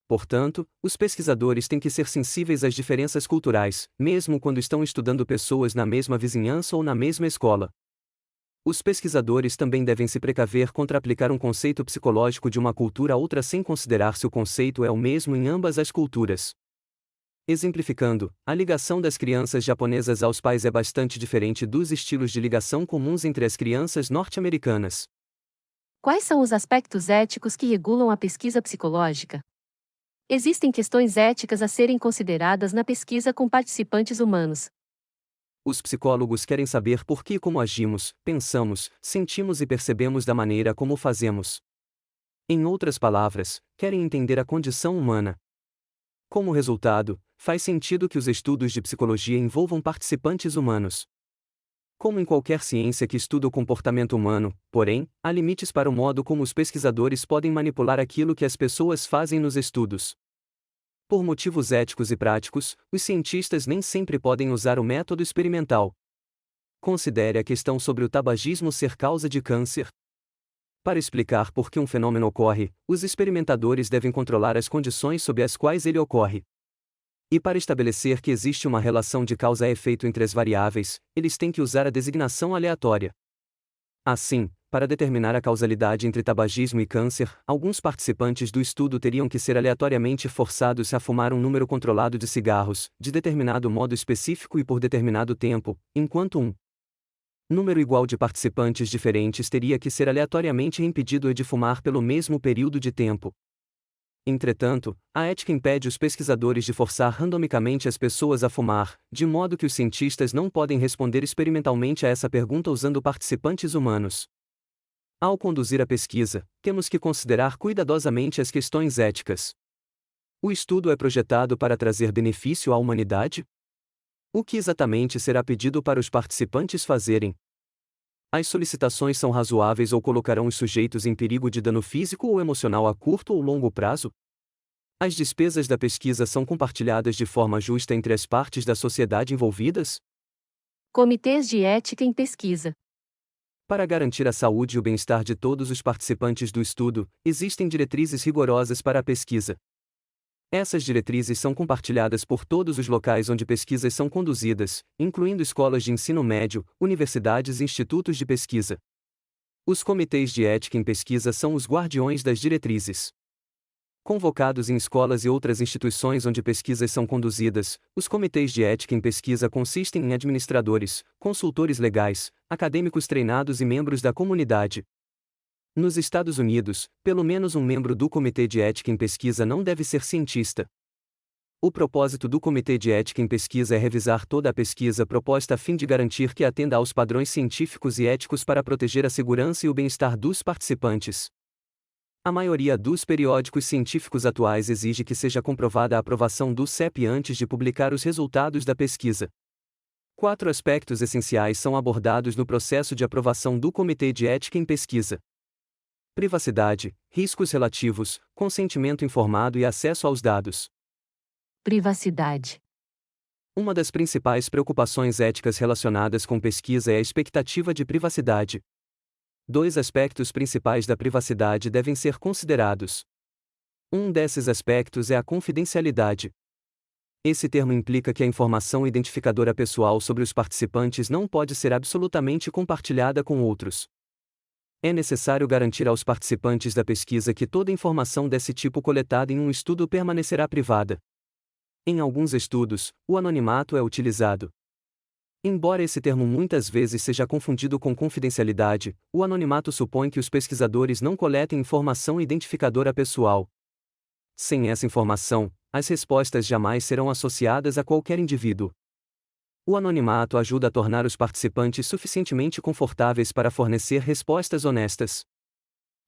Portanto, os pesquisadores têm que ser sensíveis às diferenças culturais, mesmo quando estão estudando pessoas na mesma vizinhança ou na mesma escola. Os pesquisadores também devem se precaver contra aplicar um conceito psicológico de uma cultura a outra sem considerar se o conceito é o mesmo em ambas as culturas. Exemplificando, a ligação das crianças japonesas aos pais é bastante diferente dos estilos de ligação comuns entre as crianças norte-americanas. Quais são os aspectos éticos que regulam a pesquisa psicológica? Existem questões éticas a serem consideradas na pesquisa com participantes humanos. Os psicólogos querem saber por que e como agimos, pensamos, sentimos e percebemos da maneira como fazemos. Em outras palavras, querem entender a condição humana. Como resultado, faz sentido que os estudos de psicologia envolvam participantes humanos. Como em qualquer ciência que estuda o comportamento humano, porém, há limites para o modo como os pesquisadores podem manipular aquilo que as pessoas fazem nos estudos. Por motivos éticos e práticos, os cientistas nem sempre podem usar o método experimental. Considere a questão sobre o tabagismo ser causa de câncer. Para explicar por que um fenômeno ocorre, os experimentadores devem controlar as condições sob as quais ele ocorre. E para estabelecer que existe uma relação de causa e efeito entre as variáveis, eles têm que usar a designação aleatória. Assim, para determinar a causalidade entre tabagismo e câncer, alguns participantes do estudo teriam que ser aleatoriamente forçados a fumar um número controlado de cigarros, de determinado modo específico e por determinado tempo, enquanto um número igual de participantes diferentes teria que ser aleatoriamente impedido de fumar pelo mesmo período de tempo. Entretanto, a ética impede os pesquisadores de forçar randomicamente as pessoas a fumar, de modo que os cientistas não podem responder experimentalmente a essa pergunta usando participantes humanos. Ao conduzir a pesquisa, temos que considerar cuidadosamente as questões éticas. O estudo é projetado para trazer benefício à humanidade? O que exatamente será pedido para os participantes fazerem? As solicitações são razoáveis ou colocarão os sujeitos em perigo de dano físico ou emocional a curto ou longo prazo? As despesas da pesquisa são compartilhadas de forma justa entre as partes da sociedade envolvidas? Comitês de ética em pesquisa. Para garantir a saúde e o bem-estar de todos os participantes do estudo, existem diretrizes rigorosas para a pesquisa. Essas diretrizes são compartilhadas por todos os locais onde pesquisas são conduzidas, incluindo escolas de ensino médio, universidades e institutos de pesquisa. Os comitês de ética em pesquisa são os guardiões das diretrizes. Convocados em escolas e outras instituições onde pesquisas são conduzidas, os comitês de ética em pesquisa consistem em administradores, consultores legais, acadêmicos treinados e membros da comunidade. Nos Estados Unidos, pelo menos um membro do Comitê de Ética em Pesquisa não deve ser cientista. O propósito do Comitê de Ética em Pesquisa é revisar toda a pesquisa proposta a fim de garantir que atenda aos padrões científicos e éticos para proteger a segurança e o bem-estar dos participantes. A maioria dos periódicos científicos atuais exige que seja comprovada a aprovação do CEP antes de publicar os resultados da pesquisa. 4 aspectos essenciais são abordados no processo de aprovação do Comitê de Ética em Pesquisa: privacidade, riscos relativos, consentimento informado e acesso aos dados. Privacidade. Uma das principais preocupações éticas relacionadas com pesquisa é a expectativa de privacidade. 2 aspectos principais da privacidade devem ser considerados. Um desses aspectos é a confidencialidade. Esse termo implica que a informação identificadora pessoal sobre os participantes não pode ser absolutamente compartilhada com outros. É necessário garantir aos participantes da pesquisa que toda informação desse tipo coletada em um estudo permanecerá privada. Em alguns estudos, o anonimato é utilizado. Embora esse termo muitas vezes seja confundido com confidencialidade, o anonimato supõe que os pesquisadores não coletem informação identificadora pessoal. Sem essa informação, as respostas jamais serão associadas a qualquer indivíduo. O anonimato ajuda a tornar os participantes suficientemente confortáveis para fornecer respostas honestas.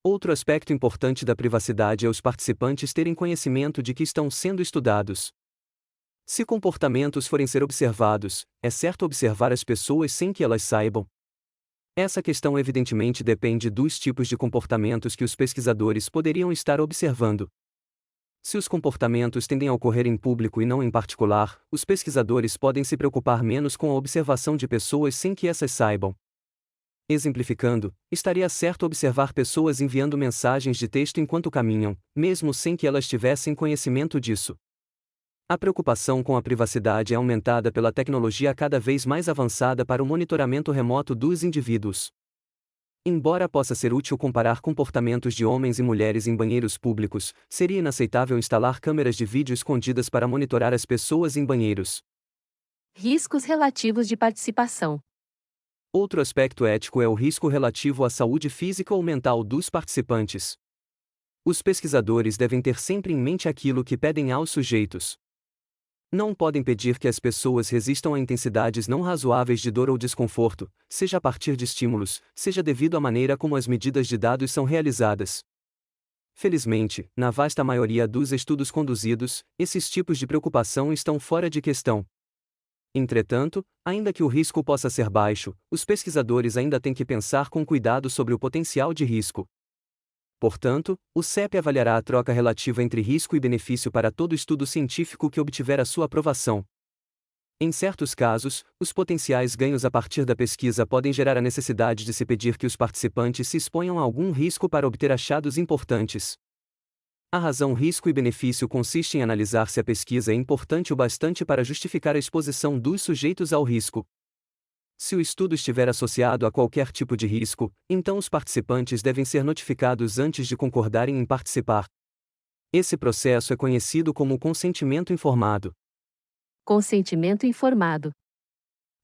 Outro aspecto importante da privacidade é os participantes terem conhecimento de que estão sendo estudados. Se comportamentos forem ser observados, é certo observar as pessoas sem que elas saibam? Essa questão evidentemente depende dos tipos de comportamentos que os pesquisadores poderiam estar observando. Se os comportamentos tendem a ocorrer em público e não em particular, os pesquisadores podem se preocupar menos com a observação de pessoas sem que essas saibam. Exemplificando, estaria certo observar pessoas enviando mensagens de texto enquanto caminham, mesmo sem que elas tivessem conhecimento disso. A preocupação com a privacidade é aumentada pela tecnologia cada vez mais avançada para o monitoramento remoto dos indivíduos. Embora possa ser útil comparar comportamentos de homens e mulheres em banheiros públicos, seria inaceitável instalar câmeras de vídeo escondidas para monitorar as pessoas em banheiros. Riscos relativos de participação. Outro aspecto ético é o risco relativo à saúde física ou mental dos participantes. Os pesquisadores devem ter sempre em mente aquilo que pedem aos sujeitos. Não podem pedir que as pessoas resistam a intensidades não razoáveis de dor ou desconforto, seja a partir de estímulos, seja devido à maneira como as medidas de dados são realizadas. Felizmente, na vasta maioria dos estudos conduzidos, esses tipos de preocupação estão fora de questão. Entretanto, ainda que o risco possa ser baixo, os pesquisadores ainda têm que pensar com cuidado sobre o potencial de risco. Portanto, o CEP avaliará a troca relativa entre risco e benefício para todo estudo científico que obtiver a sua aprovação. Em certos casos, os potenciais ganhos a partir da pesquisa podem gerar a necessidade de se pedir que os participantes se exponham a algum risco para obter achados importantes. A razão risco e benefício consiste em analisar se a pesquisa é importante o bastante para justificar a exposição dos sujeitos ao risco. Se o estudo estiver associado a qualquer tipo de risco, então os participantes devem ser notificados antes de concordarem em participar. Esse processo é conhecido como consentimento informado. Consentimento informado.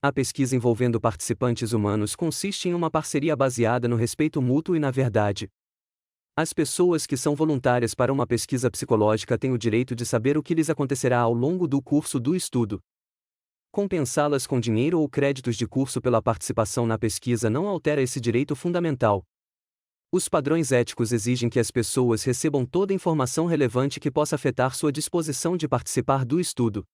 A pesquisa envolvendo participantes humanos consiste em uma parceria baseada no respeito mútuo e na verdade. As pessoas que são voluntárias para uma pesquisa psicológica têm o direito de saber o que lhes acontecerá ao longo do curso do estudo. Compensá-las com dinheiro ou créditos de curso pela participação na pesquisa não altera esse direito fundamental. Os padrões éticos exigem que as pessoas recebam toda a informação relevante que possa afetar sua disposição de participar do estudo.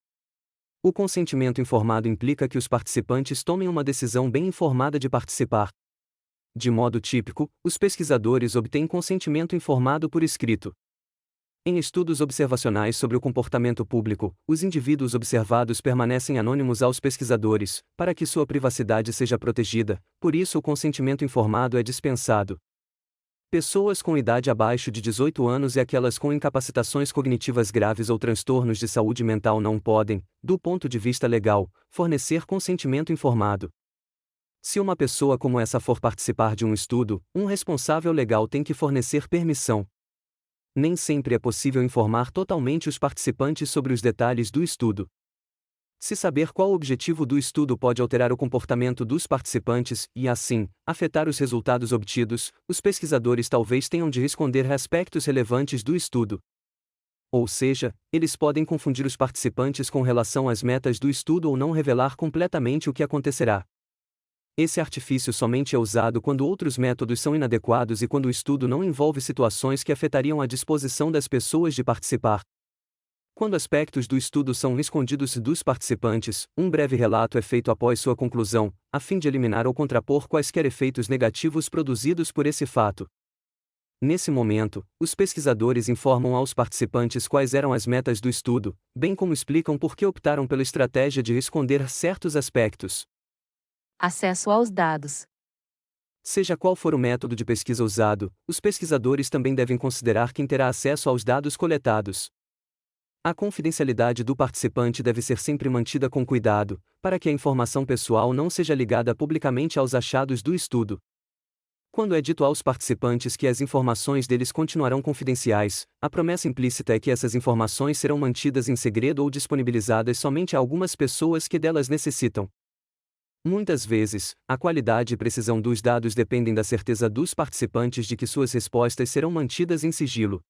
O consentimento informado implica que os participantes tomem uma decisão bem informada de participar. De modo típico, os pesquisadores obtêm consentimento informado por escrito. Em estudos observacionais sobre o comportamento público, os indivíduos observados permanecem anônimos aos pesquisadores, para que sua privacidade seja protegida, por isso o consentimento informado é dispensado. Pessoas com idade abaixo de 18 anos e aquelas com incapacitações cognitivas graves ou transtornos de saúde mental não podem, do ponto de vista legal, fornecer consentimento informado. Se uma pessoa como essa for participar de um estudo, um responsável legal tem que fornecer permissão. Nem sempre é possível informar totalmente os participantes sobre os detalhes do estudo. Se saber qual o objetivo do estudo pode alterar o comportamento dos participantes e, assim, afetar os resultados obtidos, os pesquisadores talvez tenham de esconder aspectos relevantes do estudo. Ou seja, eles podem confundir os participantes com relação às metas do estudo ou não revelar completamente o que acontecerá. Esse artifício somente é usado quando outros métodos são inadequados e quando o estudo não envolve situações que afetariam a disposição das pessoas de participar. Quando aspectos do estudo são escondidos dos participantes, um breve relato é feito após sua conclusão, a fim de eliminar ou contrapor quaisquer efeitos negativos produzidos por esse fato. Nesse momento, os pesquisadores informam aos participantes quais eram as metas do estudo, bem como explicam por que optaram pela estratégia de esconder certos aspectos. Acesso aos dados. Seja qual for o método de pesquisa usado, os pesquisadores também devem considerar quem terá acesso aos dados coletados. A confidencialidade do participante deve ser sempre mantida com cuidado, para que a informação pessoal não seja ligada publicamente aos achados do estudo. Quando é dito aos participantes que as informações deles continuarão confidenciais, a promessa implícita é que essas informações serão mantidas em segredo ou disponibilizadas somente a algumas pessoas que delas necessitam. Muitas vezes, a qualidade e precisão dos dados dependem da certeza dos participantes de que suas respostas serão mantidas em sigilo.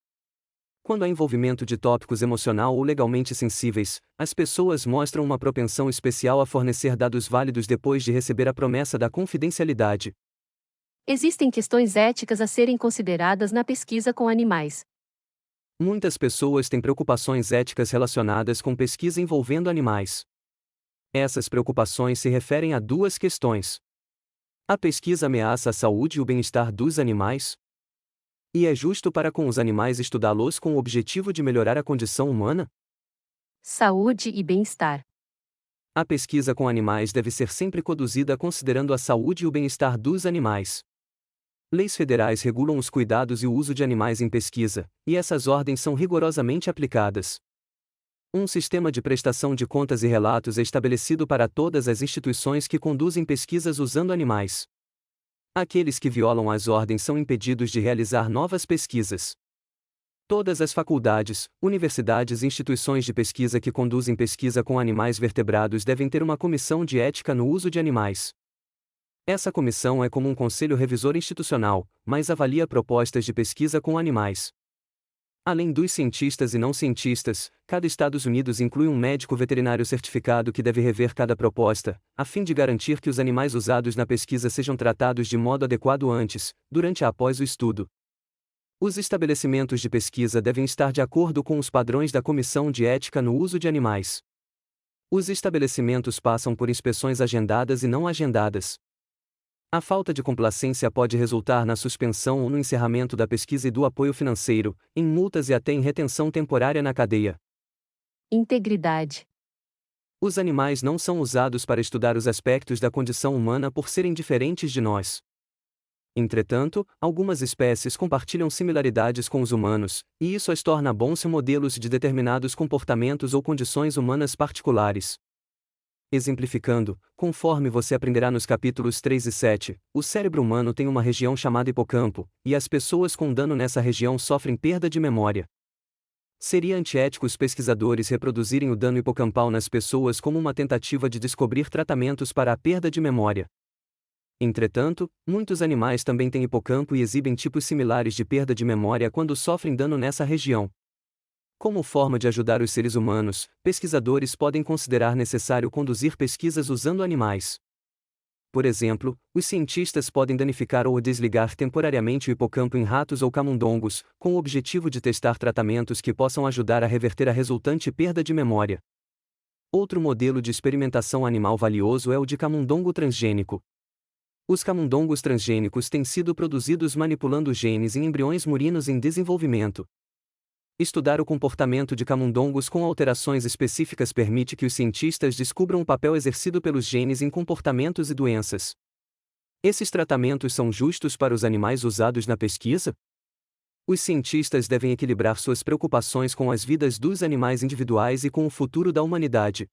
Quando há envolvimento de tópicos emocional ou legalmente sensíveis, as pessoas mostram uma propensão especial a fornecer dados válidos depois de receber a promessa da confidencialidade. Existem questões éticas a serem consideradas na pesquisa com animais. Muitas pessoas têm preocupações éticas relacionadas com pesquisa envolvendo animais. Essas preocupações se referem a duas questões. A pesquisa ameaça a saúde e o bem-estar dos animais? E é justo para com os animais estudá-los com o objetivo de melhorar a condição humana? Saúde e bem-estar. A pesquisa com animais deve ser sempre conduzida considerando a saúde e o bem-estar dos animais. Leis federais regulam os cuidados e o uso de animais em pesquisa, e essas ordens são rigorosamente aplicadas. Um sistema de prestação de contas e relatos é estabelecido para todas as instituições que conduzem pesquisas usando animais. Aqueles que violam as ordens são impedidos de realizar novas pesquisas. Todas as faculdades, universidades e instituições de pesquisa que conduzem pesquisa com animais vertebrados devem ter uma comissão de ética no uso de animais. Essa comissão é como um conselho revisor institucional, mas avalia propostas de pesquisa com animais. Além dos cientistas e não cientistas, cada Estados Unidos inclui um médico veterinário certificado que deve rever cada proposta, a fim de garantir que os animais usados na pesquisa sejam tratados de modo adequado antes, durante e após o estudo. Os estabelecimentos de pesquisa devem estar de acordo com os padrões da Comissão de Ética no Uso de Animais. Os estabelecimentos passam por inspeções agendadas e não agendadas. A falta de complacência pode resultar na suspensão ou no encerramento da pesquisa e do apoio financeiro, em multas e até em retenção temporária na cadeia. Integridade. Os animais não são usados para estudar os aspectos da condição humana por serem diferentes de nós. Entretanto, algumas espécies compartilham similaridades com os humanos, e isso as torna bons modelos de determinados comportamentos ou condições humanas particulares. Exemplificando, conforme você aprenderá nos capítulos 3 e 7, o cérebro humano tem uma região chamada hipocampo, e as pessoas com dano nessa região sofrem perda de memória. Seria antiético os pesquisadores reproduzirem o dano hipocampal nas pessoas como uma tentativa de descobrir tratamentos para a perda de memória. Entretanto, muitos animais também têm hipocampo e exibem tipos similares de perda de memória quando sofrem dano nessa região. Como forma de ajudar os seres humanos, pesquisadores podem considerar necessário conduzir pesquisas usando animais. Por exemplo, os cientistas podem danificar ou desligar temporariamente o hipocampo em ratos ou camundongos, com o objetivo de testar tratamentos que possam ajudar a reverter a resultante perda de memória. Outro modelo de experimentação animal valioso é o de camundongo transgênico. Os camundongos transgênicos têm sido produzidos manipulando genes em embriões murinos em desenvolvimento. Estudar o comportamento de camundongos com alterações específicas permite que os cientistas descubram o papel exercido pelos genes em comportamentos e doenças. Esses tratamentos são justos para os animais usados na pesquisa? Os cientistas devem equilibrar suas preocupações com as vidas dos animais individuais e com o futuro da humanidade.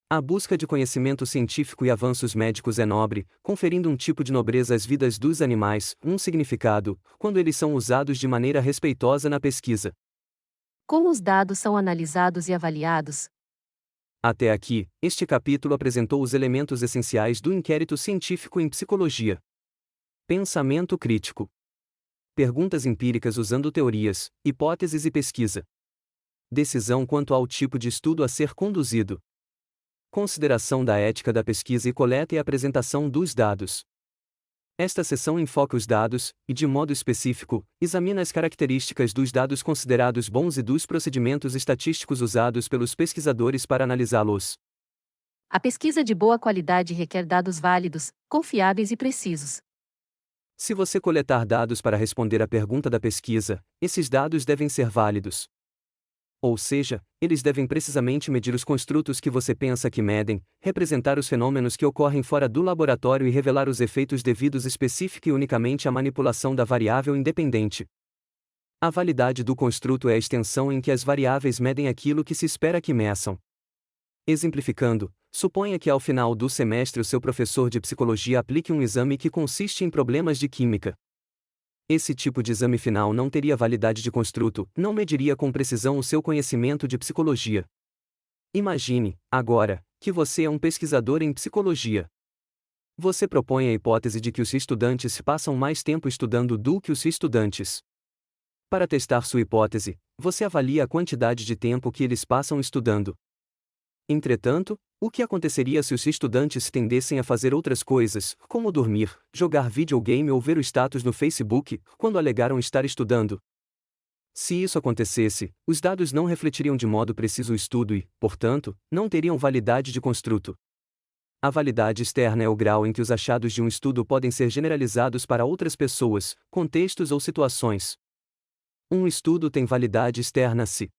A busca de conhecimento científico e avanços médicos é nobre, conferindo um tipo de nobreza às vidas dos animais, um significado, quando eles são usados de maneira respeitosa na pesquisa. Como os dados são analisados e avaliados? Até aqui, este capítulo apresentou os elementos essenciais do inquérito científico em psicologia. Pensamento crítico. Perguntas empíricas usando teorias, hipóteses e pesquisa. Decisão quanto ao tipo de estudo a ser conduzido. Consideração da ética da pesquisa e coleta e apresentação dos dados. Esta seção enfoca os dados, e de modo específico, examina as características dos dados considerados bons e dos procedimentos estatísticos usados pelos pesquisadores para analisá-los. A pesquisa de boa qualidade requer dados válidos, confiáveis e precisos. Se você coletar dados para responder à pergunta da pesquisa, esses dados devem ser válidos. Ou seja, eles devem precisamente medir os construtos que você pensa que medem, representar os fenômenos que ocorrem fora do laboratório e revelar os efeitos devidos específica e unicamente à manipulação da variável independente. A validade do construto é a extensão em que as variáveis medem aquilo que se espera que meçam. Exemplificando, suponha que ao final do semestre o seu professor de psicologia aplique um exame que consiste em problemas de química. Esse tipo de exame final não teria validade de construto, não mediria com precisão o seu conhecimento de psicologia. Imagine, agora, que você é um pesquisador em psicologia. Você propõe a hipótese de que os estudantes passam mais tempo estudando do que os estudantes. Para testar sua hipótese, você avalia a quantidade de tempo que eles passam estudando. Entretanto, o que aconteceria se os estudantes tendessem a fazer outras coisas, como dormir, jogar videogame ou ver o status no Facebook, quando alegaram estar estudando? Se isso acontecesse, os dados não refletiriam de modo preciso o estudo e, portanto, não teriam validade de construto. A validade externa é o grau em que os achados de um estudo podem ser generalizados para outras pessoas, contextos ou situações. Um estudo tem validade externa se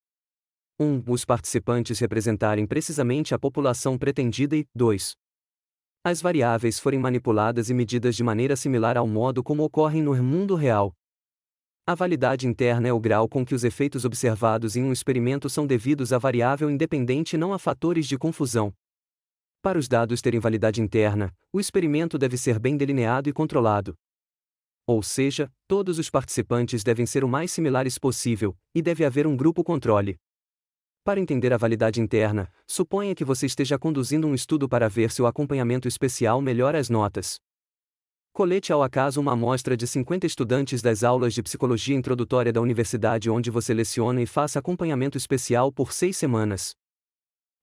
1. Os participantes representarem precisamente a população pretendida e 2. As variáveis forem manipuladas e medidas de maneira similar ao modo como ocorrem no mundo real. A validade interna é o grau com que os efeitos observados em um experimento são devidos à variável independente e não a fatores de confusão. Para os dados terem validade interna, o experimento deve ser bem delineado e controlado. Ou seja, todos os participantes devem ser o mais similares possível, e deve haver um grupo controle. Para entender a validade interna, suponha que você esteja conduzindo um estudo para ver se o acompanhamento especial melhora as notas. Colete ao acaso uma amostra de 50 estudantes das aulas de psicologia introdutória da universidade onde você leciona e faça acompanhamento especial por 6 semanas.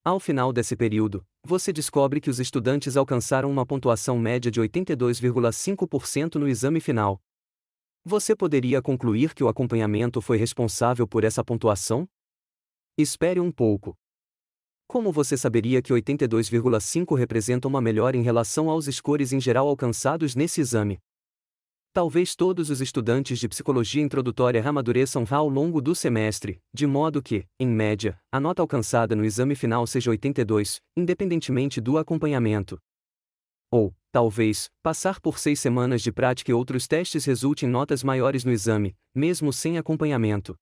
Ao final desse período, você descobre que os estudantes alcançaram uma pontuação média de 82,5% no exame final. Você poderia concluir que o acompanhamento foi responsável por essa pontuação? Espere um pouco. Como você saberia que 82,5 representa uma melhora em relação aos scores em geral alcançados nesse exame? Talvez todos os estudantes de psicologia introdutória amadureçam ao longo do semestre, de modo que, em média, a nota alcançada no exame final seja 82, independentemente do acompanhamento. Ou, talvez, passar por 6 semanas de prática e outros testes resulte em notas maiores no exame, mesmo sem acompanhamento.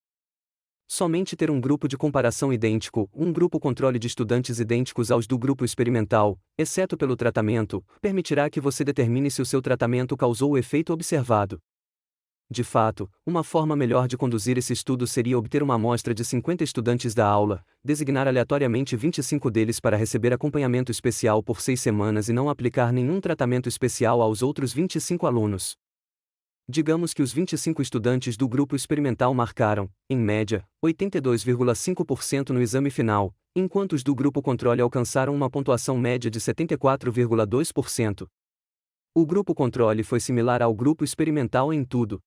Somente ter um grupo de comparação idêntico, um grupo controle de estudantes idênticos aos do grupo experimental, exceto pelo tratamento, permitirá que você determine se o seu tratamento causou o efeito observado. De fato, uma forma melhor de conduzir esse estudo seria obter uma amostra de 50 estudantes da aula, designar aleatoriamente 25 deles para receber acompanhamento especial por 6 semanas e não aplicar nenhum tratamento especial aos outros 25 alunos. Digamos que os 25 estudantes do grupo experimental marcaram, em média, 82,5% no exame final, enquanto os do grupo controle alcançaram uma pontuação média de 74,2%. O grupo controle foi similar ao grupo experimental em tudo.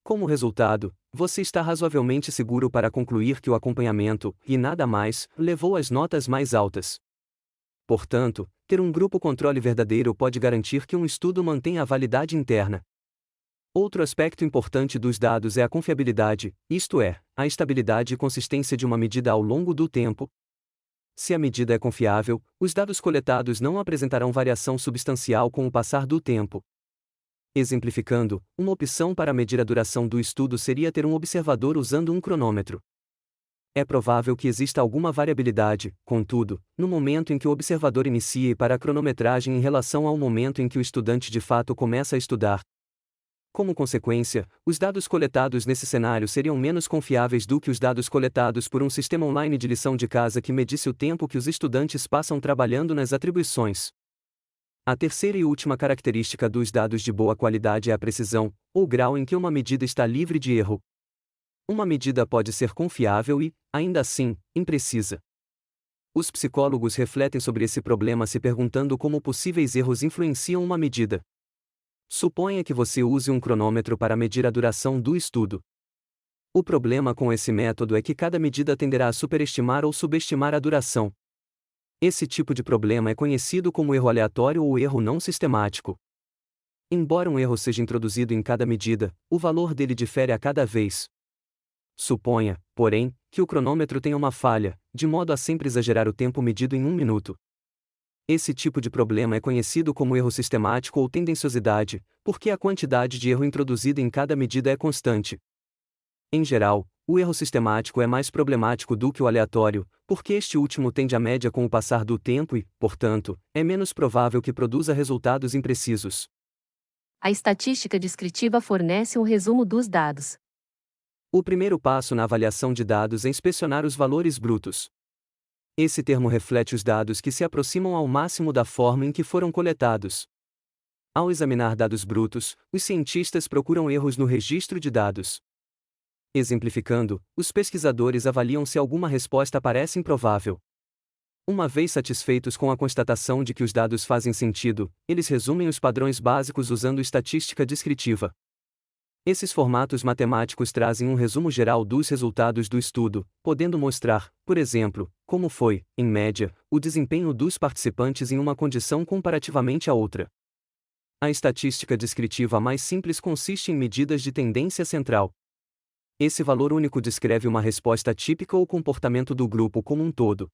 Como resultado, você está razoavelmente seguro para concluir que o acompanhamento, e nada mais, levou às notas mais altas. Portanto, ter um grupo controle verdadeiro pode garantir que um estudo mantenha a validade interna. Outro aspecto importante dos dados é a confiabilidade, isto é, a estabilidade e consistência de uma medida ao longo do tempo. Se a medida é confiável, os dados coletados não apresentarão variação substancial com o passar do tempo. Exemplificando, uma opção para medir a duração do estudo seria ter um observador usando um cronômetro. É provável que exista alguma variabilidade, contudo, no momento em que o observador inicia e para a cronometragem em relação ao momento em que o estudante de fato começa a estudar. Como consequência, os dados coletados nesse cenário seriam menos confiáveis do que os dados coletados por um sistema online de lição de casa que medisse o tempo que os estudantes passam trabalhando nas atribuições. A terceira e última característica dos dados de boa qualidade é a precisão, ou grau em que uma medida está livre de erro. Uma medida pode ser confiável e, ainda assim, imprecisa. Os psicólogos refletem sobre esse problema se perguntando como possíveis erros influenciam uma medida. Suponha que você use um cronômetro para medir a duração do estudo. O problema com esse método é que cada medida tenderá a superestimar ou subestimar a duração. Esse tipo de problema é conhecido como erro aleatório ou erro não sistemático. Embora um erro seja introduzido em cada medida, o valor dele difere a cada vez. Suponha, porém, que o cronômetro tenha uma falha, de modo a sempre exagerar o tempo medido em 1 minuto. Esse tipo de problema é conhecido como erro sistemático ou tendenciosidade, porque a quantidade de erro introduzida em cada medida é constante. Em geral, o erro sistemático é mais problemático do que o aleatório, porque este último tende à média com o passar do tempo e, portanto, é menos provável que produza resultados imprecisos. A estatística descritiva fornece um resumo dos dados. O primeiro passo na avaliação de dados é inspecionar os valores brutos. Esse termo reflete os dados que se aproximam ao máximo da forma em que foram coletados. Ao examinar dados brutos, os cientistas procuram erros no registro de dados. Exemplificando, os pesquisadores avaliam se alguma resposta parece improvável. Uma vez satisfeitos com a constatação de que os dados fazem sentido, eles resumem os padrões básicos usando estatística descritiva. Esses formatos matemáticos trazem um resumo geral dos resultados do estudo, podendo mostrar, por exemplo, como foi, em média, o desempenho dos participantes em uma condição comparativamente à outra. A estatística descritiva mais simples consiste em medidas de tendência central. Esse valor único descreve uma resposta típica ou comportamento do grupo como um todo.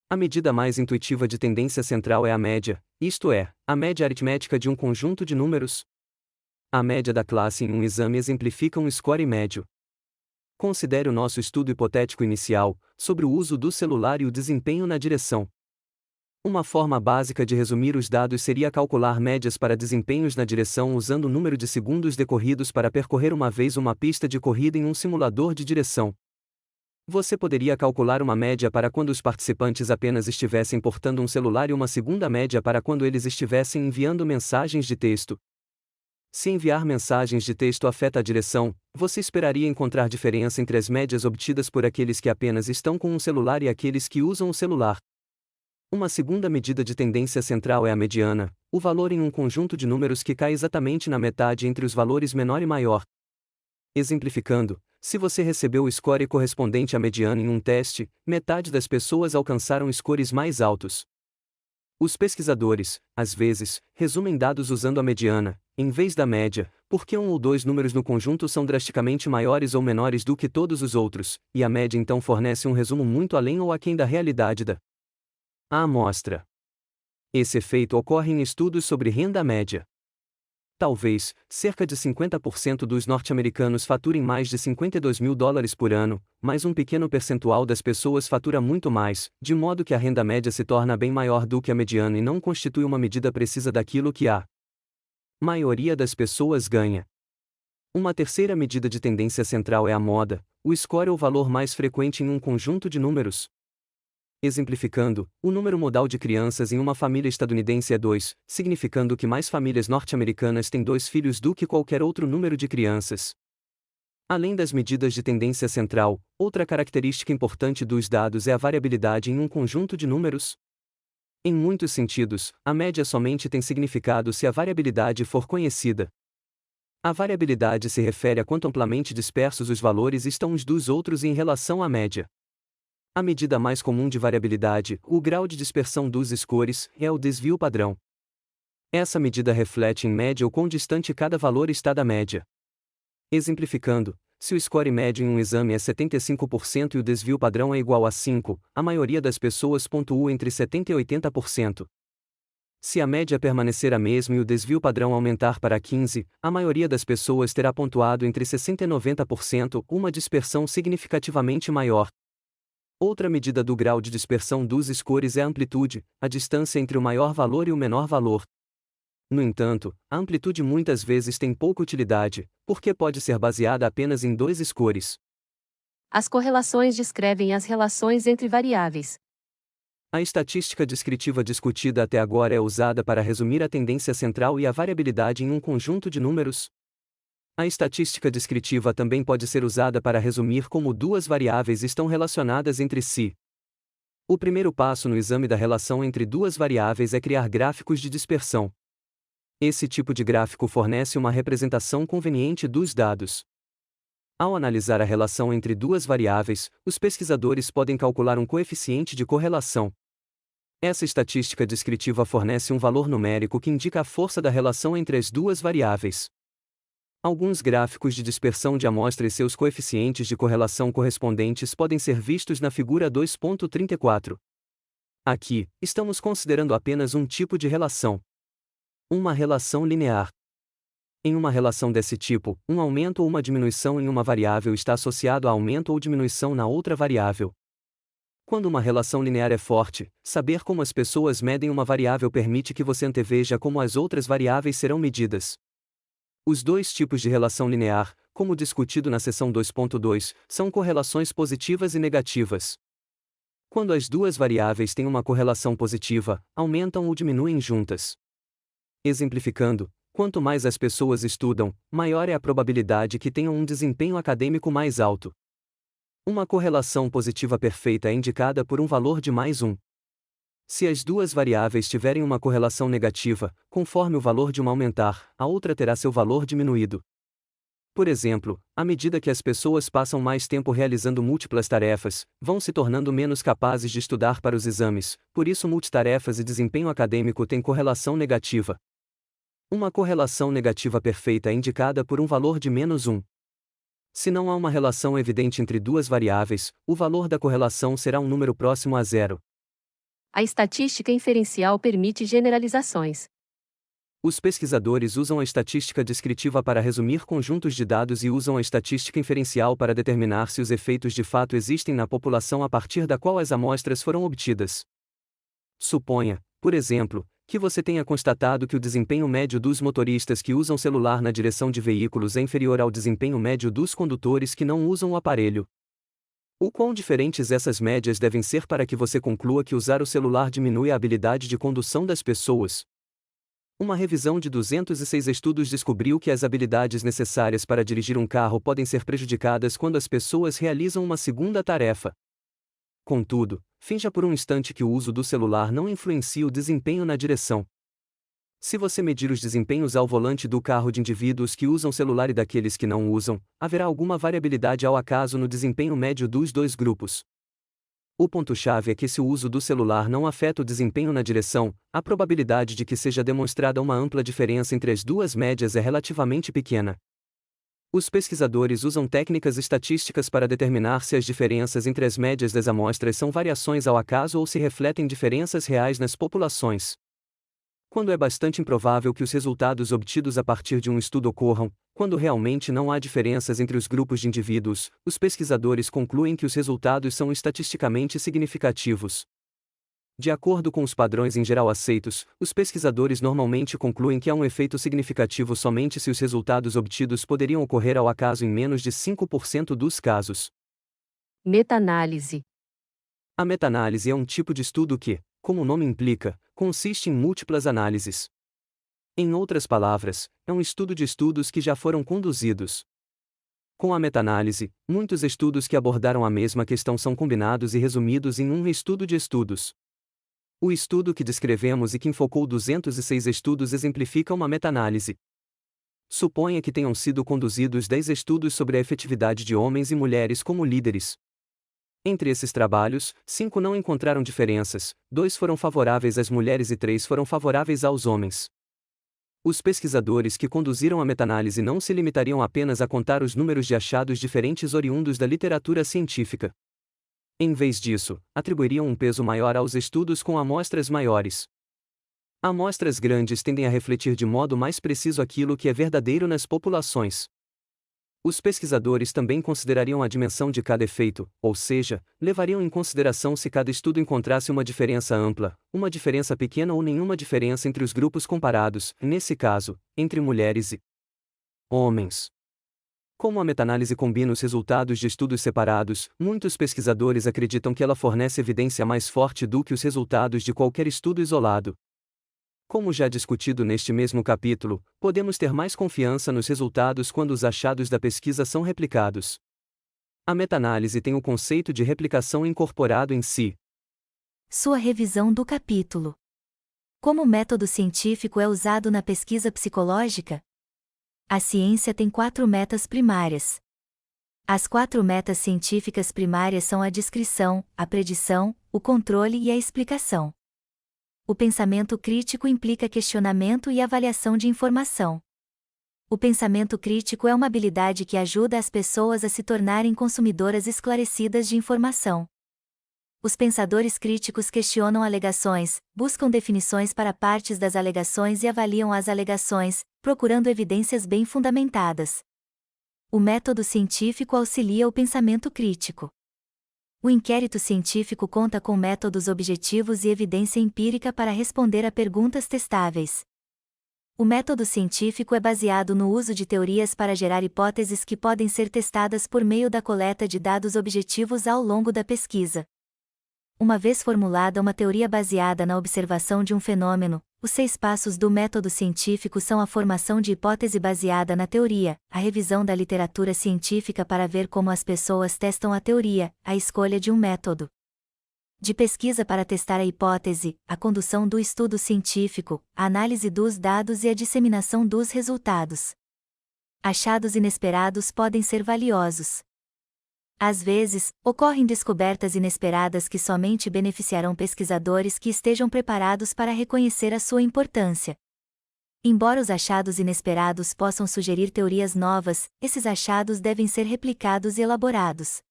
A medida mais intuitiva de tendência central é a média, isto é, a média aritmética de um conjunto de números. A média da classe em um exame exemplifica um score médio. Considere o nosso estudo hipotético inicial, sobre o uso do celular e o desempenho na direção. Uma forma básica de resumir os dados seria calcular médias para desempenhos na direção usando o número de segundos decorridos para percorrer uma vez uma pista de corrida em um simulador de direção. Você poderia calcular uma média para quando os participantes apenas estivessem portando um celular e uma segunda média para quando eles estivessem enviando mensagens de texto. Se enviar mensagens de texto afeta a direção, você esperaria encontrar diferença entre as médias obtidas por aqueles que apenas estão com um celular e aqueles que usam o celular. Uma segunda medida de tendência central é a mediana, o valor em um conjunto de números que cai exatamente na metade entre os valores menor e maior. Exemplificando, se você recebeu o score correspondente à mediana em um teste, metade das pessoas alcançaram scores mais altos. Os pesquisadores, às vezes, resumem dados usando a mediana, em vez da média, porque um ou dois números no conjunto são drasticamente maiores ou menores do que todos os outros, e a média então fornece um resumo muito além ou aquém da realidade da amostra. Esse efeito ocorre em estudos sobre renda média. Talvez, cerca de 50% dos norte-americanos faturem mais de $52.000 por ano, mas um pequeno percentual das pessoas fatura muito mais, de modo que a renda média se torna bem maior do que a mediana e não constitui uma medida precisa daquilo que a maioria das pessoas ganha. Uma terceira medida de tendência central é a moda, o score ou valor mais frequente em um conjunto de números. Exemplificando, o número modal de crianças em uma família estadunidense é 2, significando que mais famílias norte-americanas têm 2 filhos do que qualquer outro número de crianças. Além das medidas de tendência central, outra característica importante dos dados é a variabilidade em um conjunto de números. Em muitos sentidos, a média somente tem significado se a variabilidade for conhecida. A variabilidade se refere a quanto amplamente dispersos os valores estão uns dos outros em relação à média. A medida mais comum de variabilidade, o grau de dispersão dos scores, é o desvio padrão. Essa medida reflete em média o quão distante cada valor está da média. Exemplificando, se o score médio em um exame é 75% e o desvio padrão é igual a 5, a maioria das pessoas pontua entre 70% e 80%. Se a média permanecer a mesma e o desvio padrão aumentar para 15, a maioria das pessoas terá pontuado entre 60% e 90%, uma dispersão significativamente maior. Outra medida do grau de dispersão dos scores é a amplitude, a distância entre o maior valor e o menor valor. No entanto, a amplitude muitas vezes tem pouca utilidade, porque pode ser baseada apenas em 2 scores. As correlações descrevem as relações entre variáveis. A estatística descritiva discutida até agora é usada para resumir a tendência central e a variabilidade em um conjunto de números. A estatística descritiva também pode ser usada para resumir como 2 variáveis estão relacionadas entre si. O primeiro passo no exame da relação entre 2 variáveis é criar gráficos de dispersão. Esse tipo de gráfico fornece uma representação conveniente dos dados. Ao analisar a relação entre 2 variáveis, os pesquisadores podem calcular um coeficiente de correlação. Essa estatística descritiva fornece um valor numérico que indica a força da relação entre as 2 variáveis. Alguns gráficos de dispersão de amostra e seus coeficientes de correlação correspondentes podem ser vistos na figura 2.34. Aqui, estamos considerando apenas um tipo de relação. Uma relação linear. Em uma relação desse tipo, um aumento ou uma diminuição em uma variável está associado a aumento ou diminuição na outra variável. Quando uma relação linear é forte, saber como as pessoas medem uma variável permite que você anteveja como as outras variáveis serão medidas. Os 2 tipos de relação linear, como discutido na seção 2.2, são correlações positivas e negativas. Quando as 2 variáveis têm uma correlação positiva, aumentam ou diminuem juntas. Exemplificando, quanto mais as pessoas estudam, maior é a probabilidade que tenham um desempenho acadêmico mais alto. Uma correlação positiva perfeita é indicada por um valor de +1. Se as duas variáveis tiverem uma correlação negativa, conforme o valor de uma aumentar, a outra terá seu valor diminuído. Por exemplo, à medida que as pessoas passam mais tempo realizando múltiplas tarefas, vão se tornando menos capazes de estudar para os exames, por isso multitarefas e desempenho acadêmico têm correlação negativa. Uma correlação negativa perfeita é indicada por um valor de -1. Se não há uma relação evidente entre duas variáveis, o valor da correlação será um número próximo a zero. A estatística inferencial permite generalizações. Os pesquisadores usam a estatística descritiva para resumir conjuntos de dados e usam a estatística inferencial para determinar se os efeitos de fato existem na população a partir da qual as amostras foram obtidas. Suponha, por exemplo, que você tenha constatado que o desempenho médio dos motoristas que usam celular na direção de veículos é inferior ao desempenho médio dos condutores que não usam o aparelho. O quão diferentes essas médias devem ser para que você conclua que usar o celular diminui a habilidade de condução das pessoas? Uma revisão de 206 estudos descobriu que as habilidades necessárias para dirigir um carro podem ser prejudicadas quando as pessoas realizam uma segunda tarefa. Contudo, finja por um instante que o uso do celular não influencia o desempenho na direção. Se você medir os desempenhos ao volante do carro de indivíduos que usam celular e daqueles que não usam, haverá alguma variabilidade ao acaso no desempenho médio dos dois grupos. O ponto-chave é que se o uso do celular não afeta o desempenho na direção, a probabilidade de que seja demonstrada uma ampla diferença entre as duas médias é relativamente pequena. Os pesquisadores usam técnicas estatísticas para determinar se as diferenças entre as médias das amostras são variações ao acaso ou se refletem diferenças reais nas populações. Quando é bastante improvável que os resultados obtidos a partir de um estudo ocorram, quando realmente não há diferenças entre os grupos de indivíduos, os pesquisadores concluem que os resultados são estatisticamente significativos. De acordo com os padrões em geral aceitos, os pesquisadores normalmente concluem que há um efeito significativo somente se os resultados obtidos poderiam ocorrer ao acaso em menos de 5% dos casos. Meta-análise. A meta-análise é um tipo de estudo que, como o nome implica, consiste em múltiplas análises. Em outras palavras, é um estudo de estudos que já foram conduzidos. Com a meta-análise, muitos estudos que abordaram a mesma questão são combinados e resumidos em um estudo de estudos. O estudo que descrevemos e que enfocou 206 estudos exemplifica uma meta-análise. Suponha que tenham sido conduzidos 10 estudos sobre a efetividade de homens e mulheres como líderes. Entre esses trabalhos, 5 não encontraram diferenças, 2 foram favoráveis às mulheres e 3 foram favoráveis aos homens. Os pesquisadores que conduziram a meta-análise não se limitariam apenas a contar os números de achados diferentes oriundos da literatura científica. Em vez disso, atribuiriam um peso maior aos estudos com amostras maiores. Amostras grandes tendem a refletir de modo mais preciso aquilo que é verdadeiro nas populações. Os pesquisadores também considerariam a dimensão de cada efeito, ou seja, levariam em consideração se cada estudo encontrasse uma diferença ampla, uma diferença pequena ou nenhuma diferença entre os grupos comparados, nesse caso, entre mulheres e homens. Como a meta-análise combina os resultados de estudos separados, muitos pesquisadores acreditam que ela fornece evidência mais forte do que os resultados de qualquer estudo isolado. Como já discutido neste mesmo capítulo, podemos ter mais confiança nos resultados quando os achados da pesquisa são replicados. A meta-análise tem o conceito de replicação incorporado em si. Sua revisão do capítulo. Como o método científico é usado na pesquisa psicológica? A ciência tem 4 metas primárias. As 4 metas científicas primárias são a descrição, a predição, o controle e a explicação. O pensamento crítico implica questionamento e avaliação de informação. O pensamento crítico é uma habilidade que ajuda as pessoas a se tornarem consumidoras esclarecidas de informação. Os pensadores críticos questionam alegações, buscam definições para partes das alegações e avaliam as alegações, procurando evidências bem fundamentadas. O método científico auxilia o pensamento crítico. O inquérito científico conta com métodos objetivos e evidência empírica para responder a perguntas testáveis. O método científico é baseado no uso de teorias para gerar hipóteses que podem ser testadas por meio da coleta de dados objetivos ao longo da pesquisa. Uma vez formulada uma teoria baseada na observação de um fenômeno, Os 6 passos do método científico são a formação de hipótese baseada na teoria, a revisão da literatura científica para ver como as pessoas testam a teoria, a escolha de um método de pesquisa para testar a hipótese, a condução do estudo científico, a análise dos dados e a disseminação dos resultados. Achados inesperados podem ser valiosos. Às vezes, ocorrem descobertas inesperadas que somente beneficiarão pesquisadores que estejam preparados para reconhecer a sua importância. Embora os achados inesperados possam sugerir teorias novas, esses achados devem ser replicados e elaborados.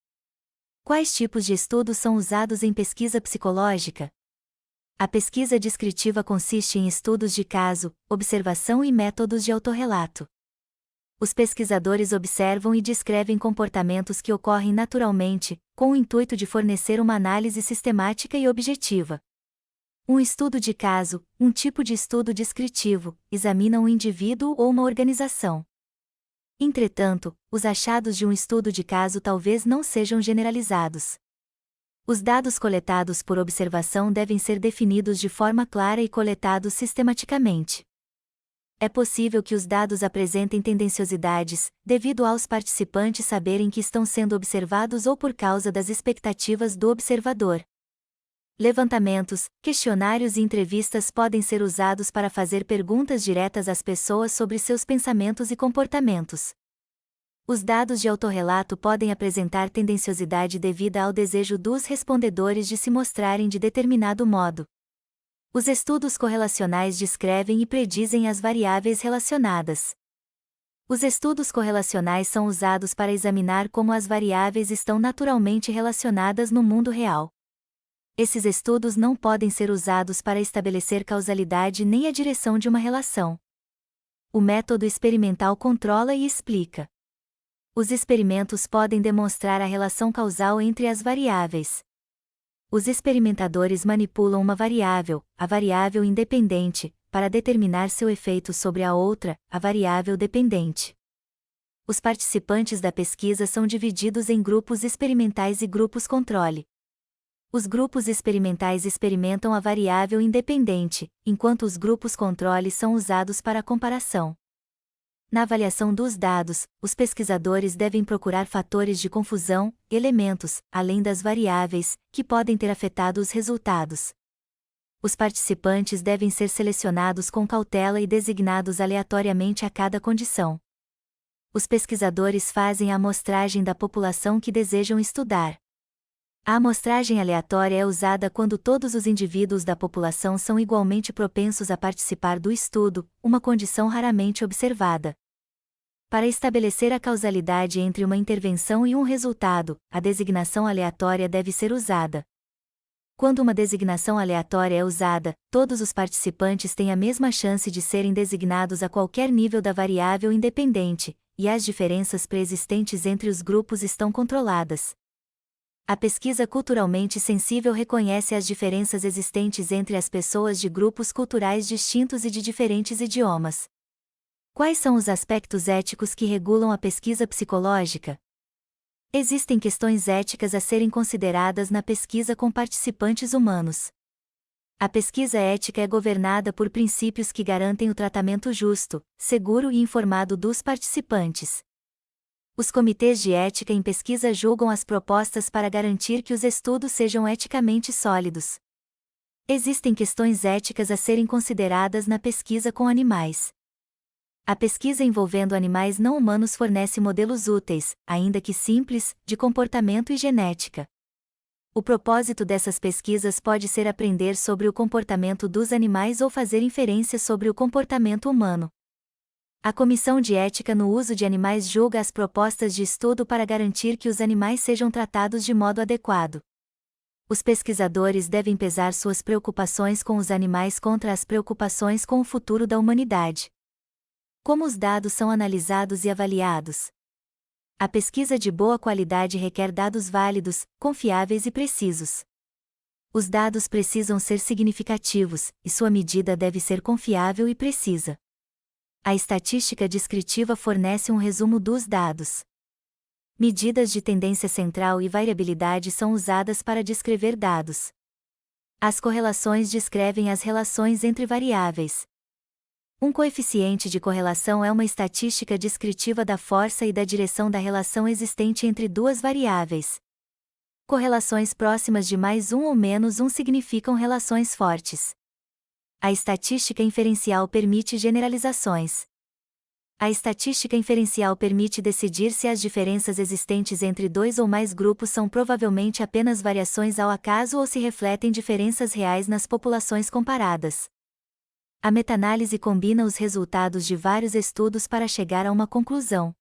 Quais tipos de estudos são usados em pesquisa psicológica? A pesquisa descritiva consiste em estudos de caso, observação e métodos de autorrelato. Os pesquisadores observam e descrevem comportamentos que ocorrem naturalmente, com o intuito de fornecer uma análise sistemática e objetiva. Um estudo de caso, um tipo de estudo descritivo, examina um indivíduo ou uma organização. Entretanto, os achados de um estudo de caso talvez não sejam generalizados. Os dados coletados por observação devem ser definidos de forma clara e coletados sistematicamente. É possível que os dados apresentem tendenciosidades, devido aos participantes saberem que estão sendo observados ou por causa das expectativas do observador. Levantamentos, questionários e entrevistas podem ser usados para fazer perguntas diretas às pessoas sobre seus pensamentos e comportamentos. Os dados de autorrelato podem apresentar tendenciosidade devida ao desejo dos respondedores de se mostrarem de determinado modo. Os estudos correlacionais descrevem e predizem as variáveis relacionadas. Os estudos correlacionais são usados para examinar como as variáveis estão naturalmente relacionadas no mundo real. Esses estudos não podem ser usados para estabelecer causalidade nem a direção de uma relação. O método experimental controla e explica. Os experimentos podem demonstrar a relação causal entre as variáveis. Os experimentadores manipulam uma variável, a variável independente, para determinar seu efeito sobre a outra, a variável dependente. Os participantes da pesquisa são divididos em grupos experimentais e grupos controle. Os grupos experimentais experimentam a variável independente, enquanto os grupos controle são usados para comparação. Na avaliação dos dados, os pesquisadores devem procurar fatores de confusão, elementos, além das variáveis, que podem ter afetado os resultados. Os participantes devem ser selecionados com cautela e designados aleatoriamente a cada condição. Os pesquisadores fazem a amostragem da população que desejam estudar. A amostragem aleatória é usada quando todos os indivíduos da população são igualmente propensos a participar do estudo, uma condição raramente observada. Para estabelecer a causalidade entre uma intervenção e um resultado, a designação aleatória deve ser usada. Quando uma designação aleatória é usada, todos os participantes têm a mesma chance de serem designados a qualquer nível da variável independente, e as diferenças preexistentes entre os grupos estão controladas. A pesquisa culturalmente sensível reconhece as diferenças existentes entre as pessoas de grupos culturais distintos e de diferentes idiomas. Quais são os aspectos éticos que regulam a pesquisa psicológica? Existem questões éticas a serem consideradas na pesquisa com participantes humanos. A pesquisa ética é governada por princípios que garantem o tratamento justo, seguro e informado dos participantes. Os comitês de ética em pesquisa julgam as propostas para garantir que os estudos sejam eticamente sólidos. Existem questões éticas a serem consideradas na pesquisa com animais. A pesquisa envolvendo animais não humanos fornece modelos úteis, ainda que simples, de comportamento e genética. O propósito dessas pesquisas pode ser aprender sobre o comportamento dos animais ou fazer inferências sobre o comportamento humano. A Comissão de Ética no Uso de Animais julga as propostas de estudo para garantir que os animais sejam tratados de modo adequado. Os pesquisadores devem pesar suas preocupações com os animais contra as preocupações com o futuro da humanidade. Como os dados são analisados e avaliados? A pesquisa de boa qualidade requer dados válidos, confiáveis e precisos. Os dados precisam ser significativos, e sua medida deve ser confiável e precisa. A estatística descritiva fornece um resumo dos dados. Medidas de tendência central e variabilidade são usadas para descrever dados. As correlações descrevem as relações entre variáveis. Um coeficiente de correlação é uma estatística descritiva da força e da direção da relação existente entre duas variáveis. Correlações próximas de mais um ou menos um significam relações fortes. A estatística inferencial permite generalizações. A estatística inferencial permite decidir se as diferenças existentes entre dois ou mais grupos são provavelmente apenas variações ao acaso ou se refletem diferenças reais nas populações comparadas. A meta-análise combina os resultados de vários estudos para chegar a uma conclusão.